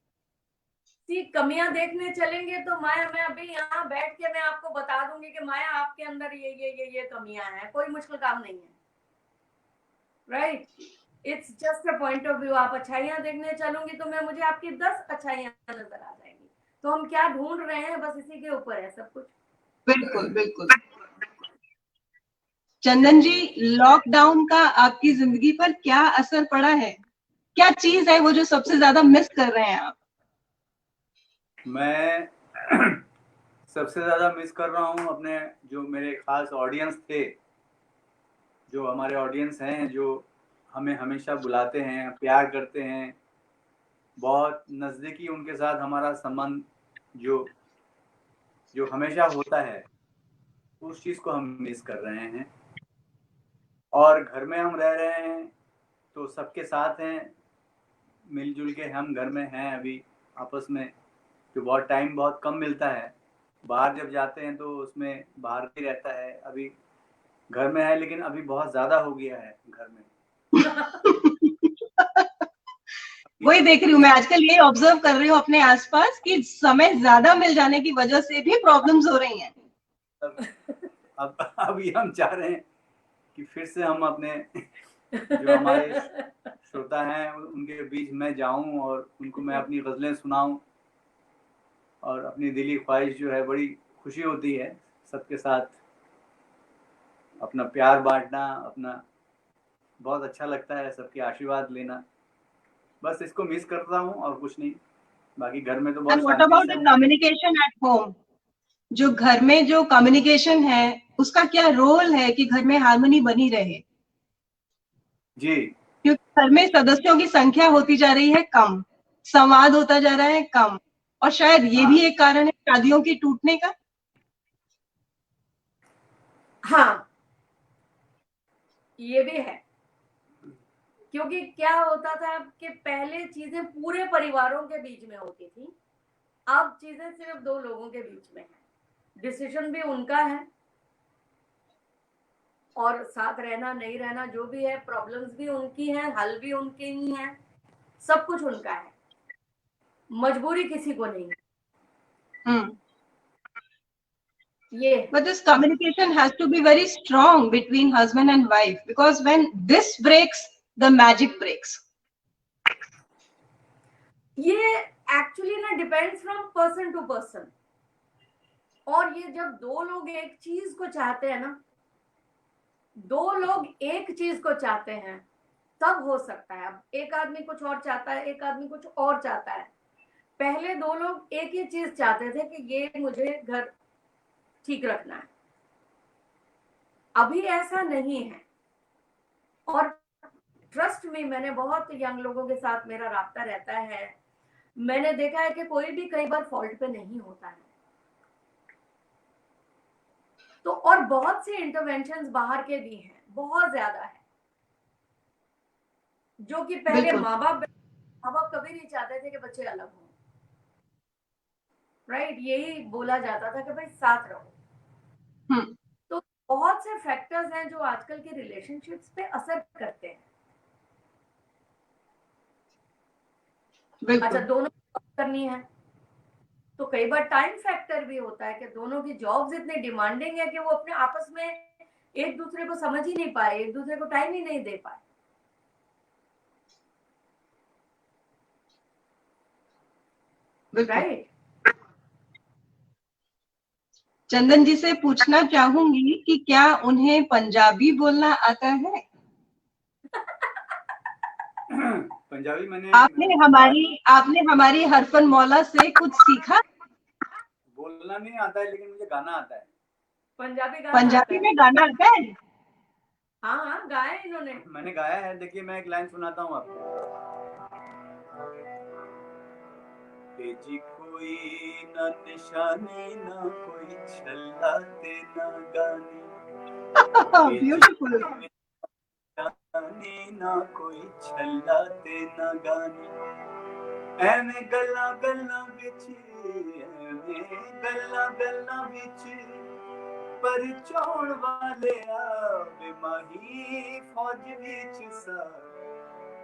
कमियां देखने चलेंगे तो माया, मैं अभी यहाँ बैठ के मैं आपको बता दूंगी कि माया आपके अंदर ये कमियां हैं, कोई मुश्किल काम नहीं है। Right, it's just a point of view. आप अच्छाइयां देखने चलूंगी तो मैं मुझे आपकी 10 अच्छाइयां नजर आ जाएंगी। तो हम क्या ढूंढ रहे हैं, बस इसी के ऊपर है सब कुछ। बिल्कुल बिल्कुल। चंदन जी, लॉकडाउन का आपकी जिंदगी पर क्या असर पड़ा है? क्या चीज है वो जो सबसे ज्यादा मिस कर रहे हैं आप? मैं सबसे ज़्यादा मिस कर रहा हूँ अपने जो मेरे खास ऑडियंस थे, जो हमारे ऑडियंस हैं, जो हमें हमेशा बुलाते हैं, प्यार करते हैं, बहुत नज़दीकी उनके साथ हमारा संबंध जो हमेशा होता है, उस चीज़ को हम मिस कर रहे हैं। और घर में हम रह रहे हैं तो सबके साथ हैं, मिलजुल के हम घर में हैं अभी आपस में, जो बहुत कम मिलता है। बाहर जब जाते हैं तो उसमें बाहर ही रहता है, अभी घर में है लेकिन अभी बहुत ज़्यादा हो गया है घर में। वही देख रही हूँ मैं आजकल, ये ऑब्जर्व कर रही हूँ अपने आसपास कि समय ज्यादा मिल जाने की वजह से भी प्रॉब्लम्स हो रही हैं। अब ये हम चाह रहे हैं कि फिर से हम अपने जो हमारे श्रोता हैं उनके बीच में जाऊं और उनको मैं अपनी गज़लें सुनाऊं, और अपनी दिली ख्वाहिश जो है, बड़ी खुशी होती है सबके साथ अपना प्यार बांटना, अपना बहुत अच्छा लगता है सबके आशीर्वाद लेना। बस इसको मिस करता हूँ और कुछ नहीं, बाकी घर में तो बहुत and what about the communication at home? जो घर में जो कम्युनिकेशन है उसका क्या रोल है कि घर में हार्मनी बनी रहे? जी, क्योंकि घर में सदस्यों की संख्या होती जा रही है कम, संवाद होता जा रहा है कम, और शायद ये भी एक कारण है शादियों के टूटने का। हाँ, ये भी है, क्योंकि क्या होता था कि पहले चीजें पूरे परिवारों के बीच में होती थी, अब चीजें सिर्फ 2 लोगों के बीच में है। डिसीजन भी उनका है और साथ रहना नहीं रहना जो भी है, प्रॉब्लम्स भी उनकी हैं, हल भी उनके ही हैं, सब कुछ उनका है, मजबूरी किसी को नहीं है। But this communication has to be very strong between husband and wife, because when this breaks, the magic breaks. ये एक्चुअली ना depends from person to person, और ये जब 2 लोग एक चीज को चाहते हैं ना, 2 लोग एक चीज को चाहते हैं, तब हो सकता है। अब एक आदमी कुछ और चाहता है, एक आदमी कुछ और चाहता है। पहले 2 लोग एक ही चीज चाहते थे कि ये मुझे घर ठीक रखना है, अभी ऐसा नहीं है। और ट्रस्ट में, मैंने बहुत यंग लोगों के साथ मेरा राब्ता रहता है, मैंने देखा है कि कोई भी कई बार फॉल्ट पे नहीं होता है। तो और बहुत से इंटरवेंशंस बाहर के भी हैं, बहुत ज्यादा है, जो कि पहले माँ बाप कभी नहीं चाहते थे कि बच्चे अलग हों, राइट? यही बोला जाता था कि भाई साथ रहो। तो बहुत से फैक्टर्स हैं जो आजकल के रिलेशनशिप्स पे असर करते हैं। अच्छा, दोनों करनी है तो कई बार टाइम फैक्टर भी होता है कि दोनों की जॉब्स इतने डिमांडिंग है कि वो अपने आपस में एक दूसरे को समझ ही नहीं पाए, एक दूसरे को टाइम ही नहीं दे पाए। राइट? चंदन जी से पूछना चाहूंगी कि क्या उन्हें पंजाबी बोलना आता है? पंजाबी मैंने आपने हमारी हरफन मौला से कुछ सीखा? बोलना नहीं आता है लेकिन मुझे गाना आता है। पंजाबी में गाना आता है? हाँ हाँ, गाया इन्होंने, मैंने गाया है। देखिए मैं एक लाइन सुनाता हूँ आपको। जी कोई ना निशानी ना कोई छल्ला ते ना गानी, ब्यूटीफुल। ना कोई छल्ला ते ना गानी, एवें गल्ला गल्ला विच, एवें गल्ला गल्ला विच पर चौड़ वाले आवे माही फौज विच सा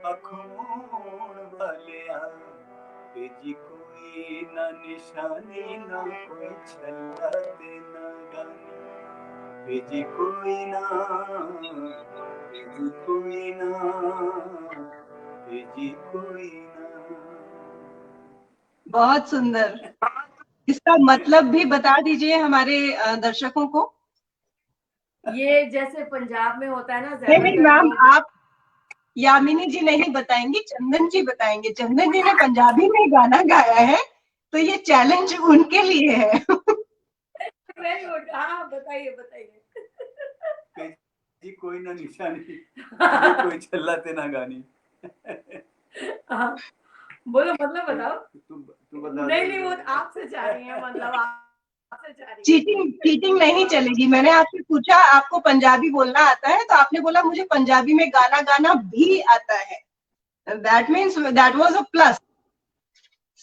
अखोण वाले आवे जी कोई ना निशानी ना कोई छल्ला ते ना गानी, भेजी कोई ना, भेजी कोई ना, भेजी कोई ना। बहुत सुंदर। इसका मतलब भी बता दीजिए हमारे दर्शकों को। ये जैसे पंजाब में होता है ना, नहीं मैम, आप यामिनी जी नहीं बताएंगी, चंदन जी बताएंगे। चंदन जी ने पंजाबी में गाना गाया है तो ये चैलेंज उनके लिए है। Very good. हाँ बताइए बताइए। जी कोई ना निशानी, कोई चल्लाते ना गानी। हाँ बोलो, मतलब बताओ। तू बता नहीं दे। नहीं, वो आपसे चाह रही है, मतलब आपसे चाह रही है। चीटिंग नहीं चलेगी। मैंने आपसे पूछा आपको पंजाबी बोलना आता है, तो आपने बोला मुझे पंजाबी में गाना गाना भी आता है। That means that was a plus.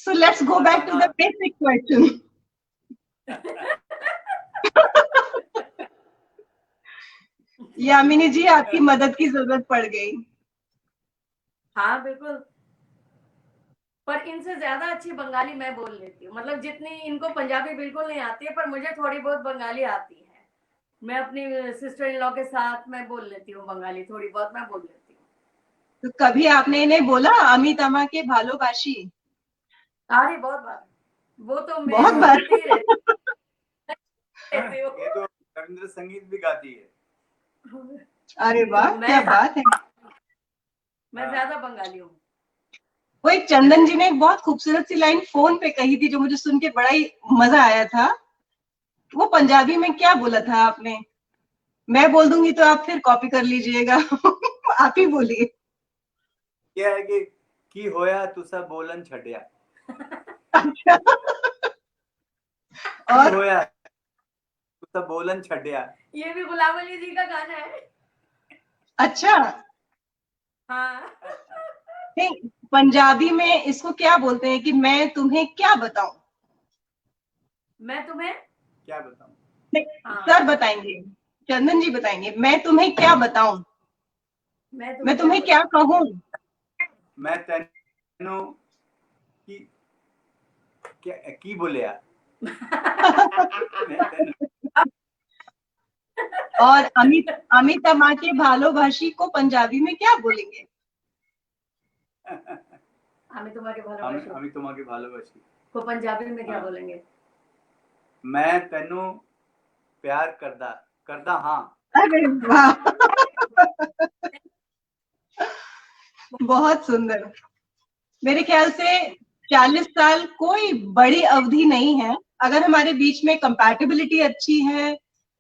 So let's go back to the basic question. Yamini ji, आपकी मदद की जरूरत पड़ गई। हाँ बिल्कुल, पर इनसे ज्यादा अच्छी बंगाली मैं बोल लेती हूँ। मतलब जितनी इनको पंजाबी बिल्कुल नहीं आती है, पर मुझे थोड़ी बहुत बंगाली आती है। मैं अपनी सिस्टर इन लॉ के साथ मैं बोल लेती हूँ बंगाली, थोड़ी बहुत मैं बोल लेती हूँ। तो कभी आपने इन्हें बोला अमित अमा के भालोबाशी? अरे बहुत बार, वो तो मैं बहुत बार। बोलती ही रहती हूँ। ये तो रविंद्र संगीत भी गाती है। अरे वाह, क्या बात है। मैं ज्यादा बंगाली हूँ। वो एक चंदन जी ने एक बहुत खूबसूरत सी लाइन फोन पे कही थी, जो मुझे सुन के बड़ा ही मजा आया था। वो पंजाबी में क्या बोला था आपने? मैं बोल दूंगी तो आप फिर कॉपी कर लीजिएगा। आप ही बोलिए। क्या है कि होया तुसा बोलन छड़िया। अच्छा। की और होया तुसा बोलन छड़िया। ये भी गुलाम अली जी का गाना है। अच्छा, हाँ। नहीं, पंजाबी में इसको क्या बोलते हैं कि मैं तुम्हें क्या बताऊं? मैं तुम्हें क्या बताऊं? नहीं, हाँ, सर बताएंगे, चंदन जी बताएंगे। मैं तुम्हें क्या बताऊं, मैं क्या तुम्हें क्या बताऊं? कहूं? मैं तेनो की क्या की बोलिया। मैं तेनो और अमित अमित अमा के भालोबाशी को पंजाबी में क्या बोलेंगे? हमें तुम्हारे हमें भालोबाशी हमें तुम्हारी भालोबाशी को पंजाबी में क्या हाँ। बोलेंगे? मैं तेनो प्यार करदा करदा हाँ। अरे वाह, बहुत सुंदर। मेरे ख्याल से 40 साल कोई बड़ी अवधि नहीं है। अगर हमारे बीच में कंपैटिबिलिटी अच्छी है,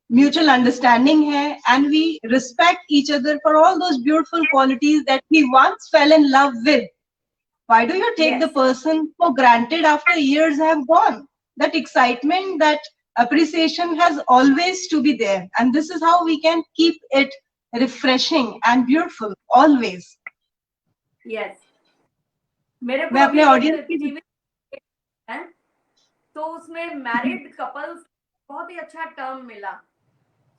म्यूचुअल अंडरस्टैंडिंग है, and we respect each other for all those beautiful qualities that we once fell in love with, why do you take the Yes, person for granted after years have gone? That excitement, that appreciation has always to be there, and this is how we can keep it refreshing and beautiful always. yes. मेरे को मैं अभी अपने एक audience की TV है, तो उसमें मैरिड कपल्स बहुत ही अच्छा टर्म मिला।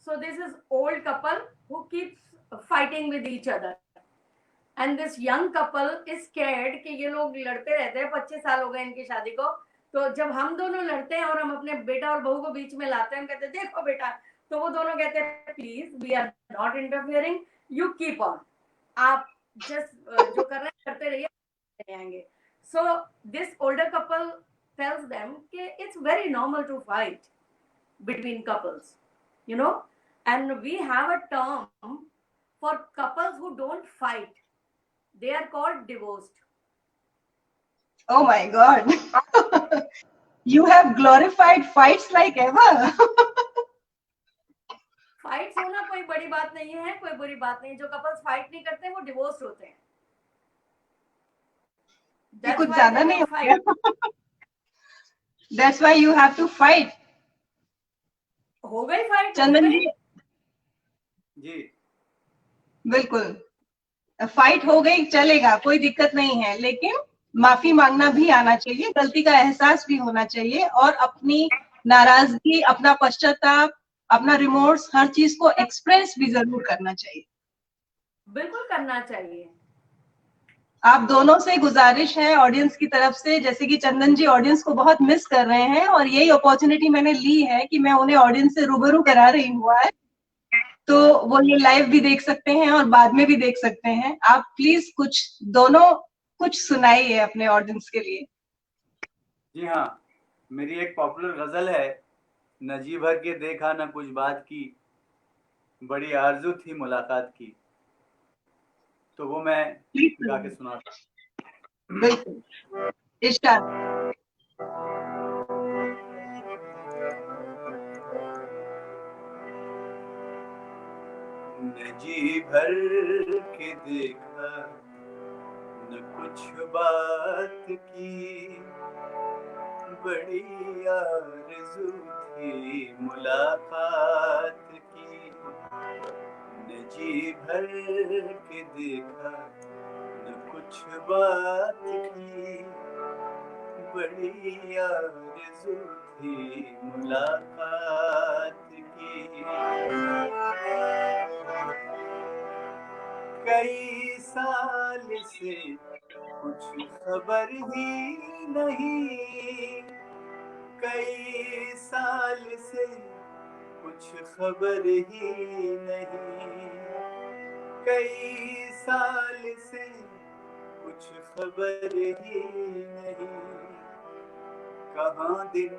So this is old couple who keeps fighting with each other, and this young couple is scared कि ये लोग लड़ते रहते हैं। 25 साल हो गए इनकी शादी को, तो जब हम दोनों लड़ते हैं और हम अपने बेटा और बहू को बीच में लाते हैं, हम कहते हैं देखो बेटा, तो वो दोनों कहते हैं please we are not interfering, you keep on, आप जस्ट जो कर रहे हैं करते रहिए, आएंगे। So this older couple tells them कि it's very normal to fight between couples, you know, and we have a term for couples who don't fight. They are called divorced. oh my god. You have glorified fights like ever. Fights होना कोई बड़ी बात नहीं है, कोई बुरी बात नहीं। जो कपल्स फाइट नहीं करते वो डिवोर्स होते हैं। ये That's कुछ why ज्यादा they नहीं don't हो fight. गया? That's why you have to fight. हो गई फाइट, हो चंदन गई। जी, जी बिल्कुल फाइट हो गई, चलेगा, कोई दिक्कत नहीं है, लेकिन माफी मांगना भी आना चाहिए, गलती का एहसास भी होना चाहिए, और अपनी नाराजगी, अपना पश्चाताप, अपना रिमोर्स, हर चीज को एक्सप्रेस भी जरूर करना चाहिए। बिल्कुल करना चाहिए। आप दोनों से गुजारिश है ऑडियंस की तरफ से, जैसे कि चंदन जी ऑडियंस को बहुत मिस कर रहे हैं, और यही अपॉर्चुनिटी मैंने ली है कि मैं उन्हें ऑडियंस से रूबरू करा रही हूँ आज, तो वो ये लाइव भी देख सकते हैं और बाद में भी देख सकते हैं। आप प्लीज दोनों कुछ सुनाइए अपने ऑडियंस के लिए। जी हाँ, मेरी एक पॉपुलर गजल है, न जी भर के देखा न कुछ बात की, बड़ी आरजू थी मुलाकात की, तो वो मैं गा के सुनाता हूँ। बिल्कुल, इरशाद। न जी भर के देखा न कुछ बात की, बड़ी आरज़ू थी मुलाकात की। न जी भर के देखा न कुछ बात की, बड़ी आरज़ू थी मुलाकात की। कई साल से कुछ खबर ही नहीं, कई साल से कुछ खबर ही नहीं, कई साल से कुछ खबर ही नहीं। कहाँ दिन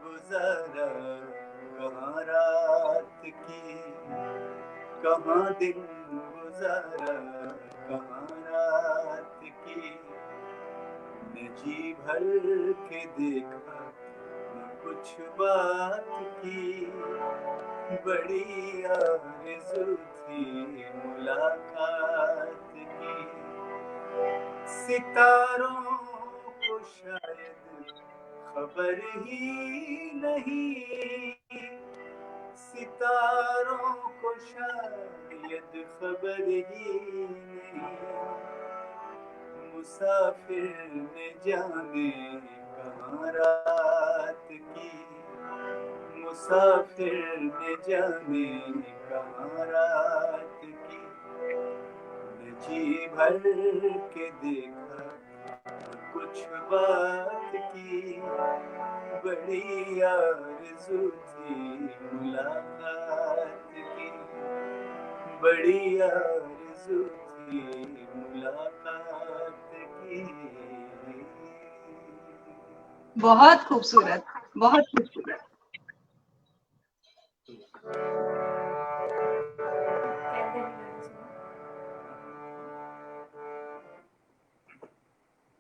गुजारा कहाँ रात की, कहाँ दिन गुजारा कहाँ रात की। न जी भर के देखा न कुछ बात की, बड़ी आरज़ू थी मुलाकात की। सितारों को शायद खबर ही नहीं, सितारों को शायद खबर ही नहीं। मुसाफिर ने जाने कहाँ रात की, मुसाफिर ने जाने कहाँ रात की। न जी भर के देखा कुछ बात की, बड़ी आरज़ू थी मुलाकात की, बड़ी आरज़ू थी मुलाकात की। बहुत खूबसूरत, बहुत खूबसूरत।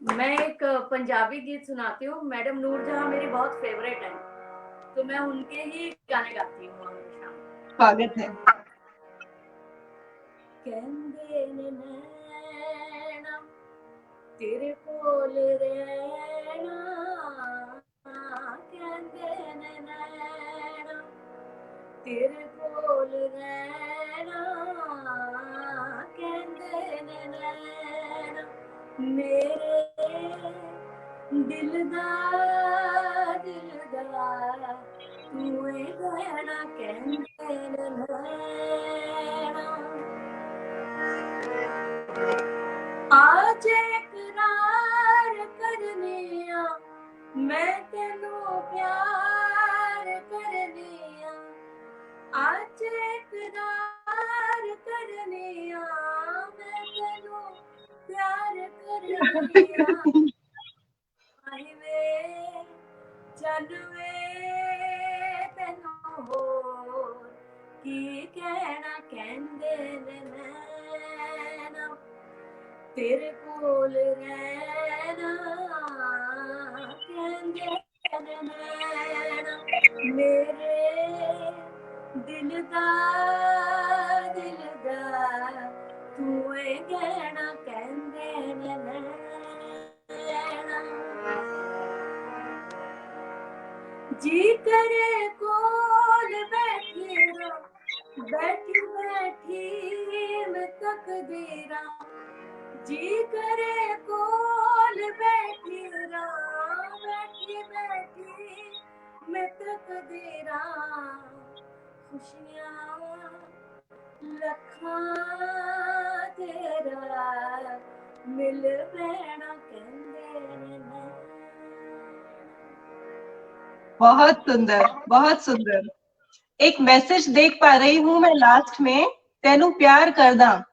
मैं एक पंजाबी गीत सुनाती हूँ। मैडम नूरजहां मेरी बहुत फेवरेट है, तो मैं उनके ही गाने गाती हूँ हमेशा। स्वागत है। कहंदे ने नैना तेरे कोल रहना, कहंदे ने नैना तेरे कोल रहना, कहंदे ने नैना मेरे दिलदार दिलदार तू है कहना, कहंदे ने नैना। आज इकरार करनिया मैं तेनू प्यार करनिया, आज इकरार करनिया मैं तेनू प्यार करनिया। आई वे चल वे तेनू होर की कहना, कहंदे ने नैना तेरे कोल रहना, कहंदे ने नैना मेरे दिलदार दिलदार तू है कहना, कहंदे ने नैना। जी करे कोल बैठी रहो, बैठी बैठी मैं तकदीरा, जी करे कोल बैठी रहो, बैठी बैठी मैं तकदीरा। खुशियां लखां तेरा मिल बैना, कहंदे ने नैना। बहुत सुंदर, बहुत सुंदर। एक मैसेज देख पा रही हूँ मैं लास्ट में, तेनू प्यार करदा।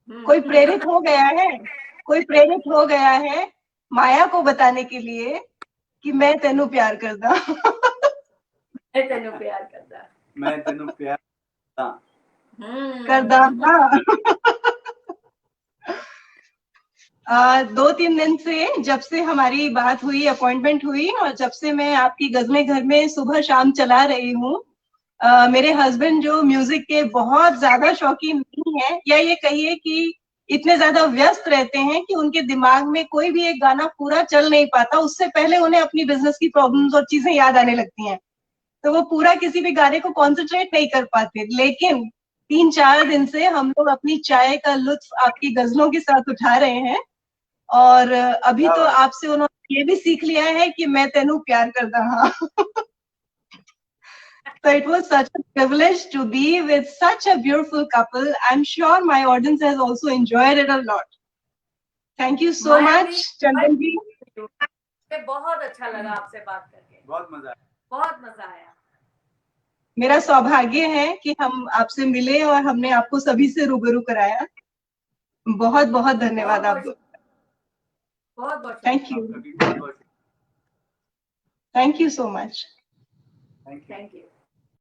कोई प्रेरित हो गया है, कोई प्रेरित हो गया है माया को बताने के लिए कि मैं तेनू प्यार करदा। मैं तेनू प्यार करदा, मैं तेनू प्यार करदा। हाँ, 2-3 दिन से जब से हमारी बात हुई, अपॉइंटमेंट हुई और जब से मैं आपकी गज़लें घर में सुबह शाम चला रही हूँ, मेरे हस्बैंड जो म्यूजिक के बहुत ज्यादा शौकीन नहीं है, या ये कहिए कि इतने ज्यादा व्यस्त रहते हैं कि उनके दिमाग में कोई भी एक गाना पूरा चल नहीं पाता, उससे पहले उन्हें अपनी बिजनेस की प्रॉब्लम्स और चीजें याद आने लगती हैं, तो वो पूरा किसी भी गाने को कॉन्सेंट्रेट नहीं कर पाते। लेकिन 3-4 दिन से हम लोग अपनी चाय का लुत्फ आपकी गजलों के साथ उठा रहे हैं, और अभी तो आपसे उन्होंने ये भी सीख लिया है कि मैं तेनू प्यार करता हाँ। So it was such a privilege to be with such a beautiful couple. I'm sure my audience has also enjoyed it a lot. Thank you so much, Chandan ji. बहुत अच्छा लगा आपसे बात करके, बहुत मजा आया, बहुत मजा आया। मेरा सौभाग्य है कि हम आपसे मिले और हमने आपको सभी से रूबरू कराया। बहुत बहुत धन्यवाद आपको। बहुत बहुत thank you, thank you so much. Thank you.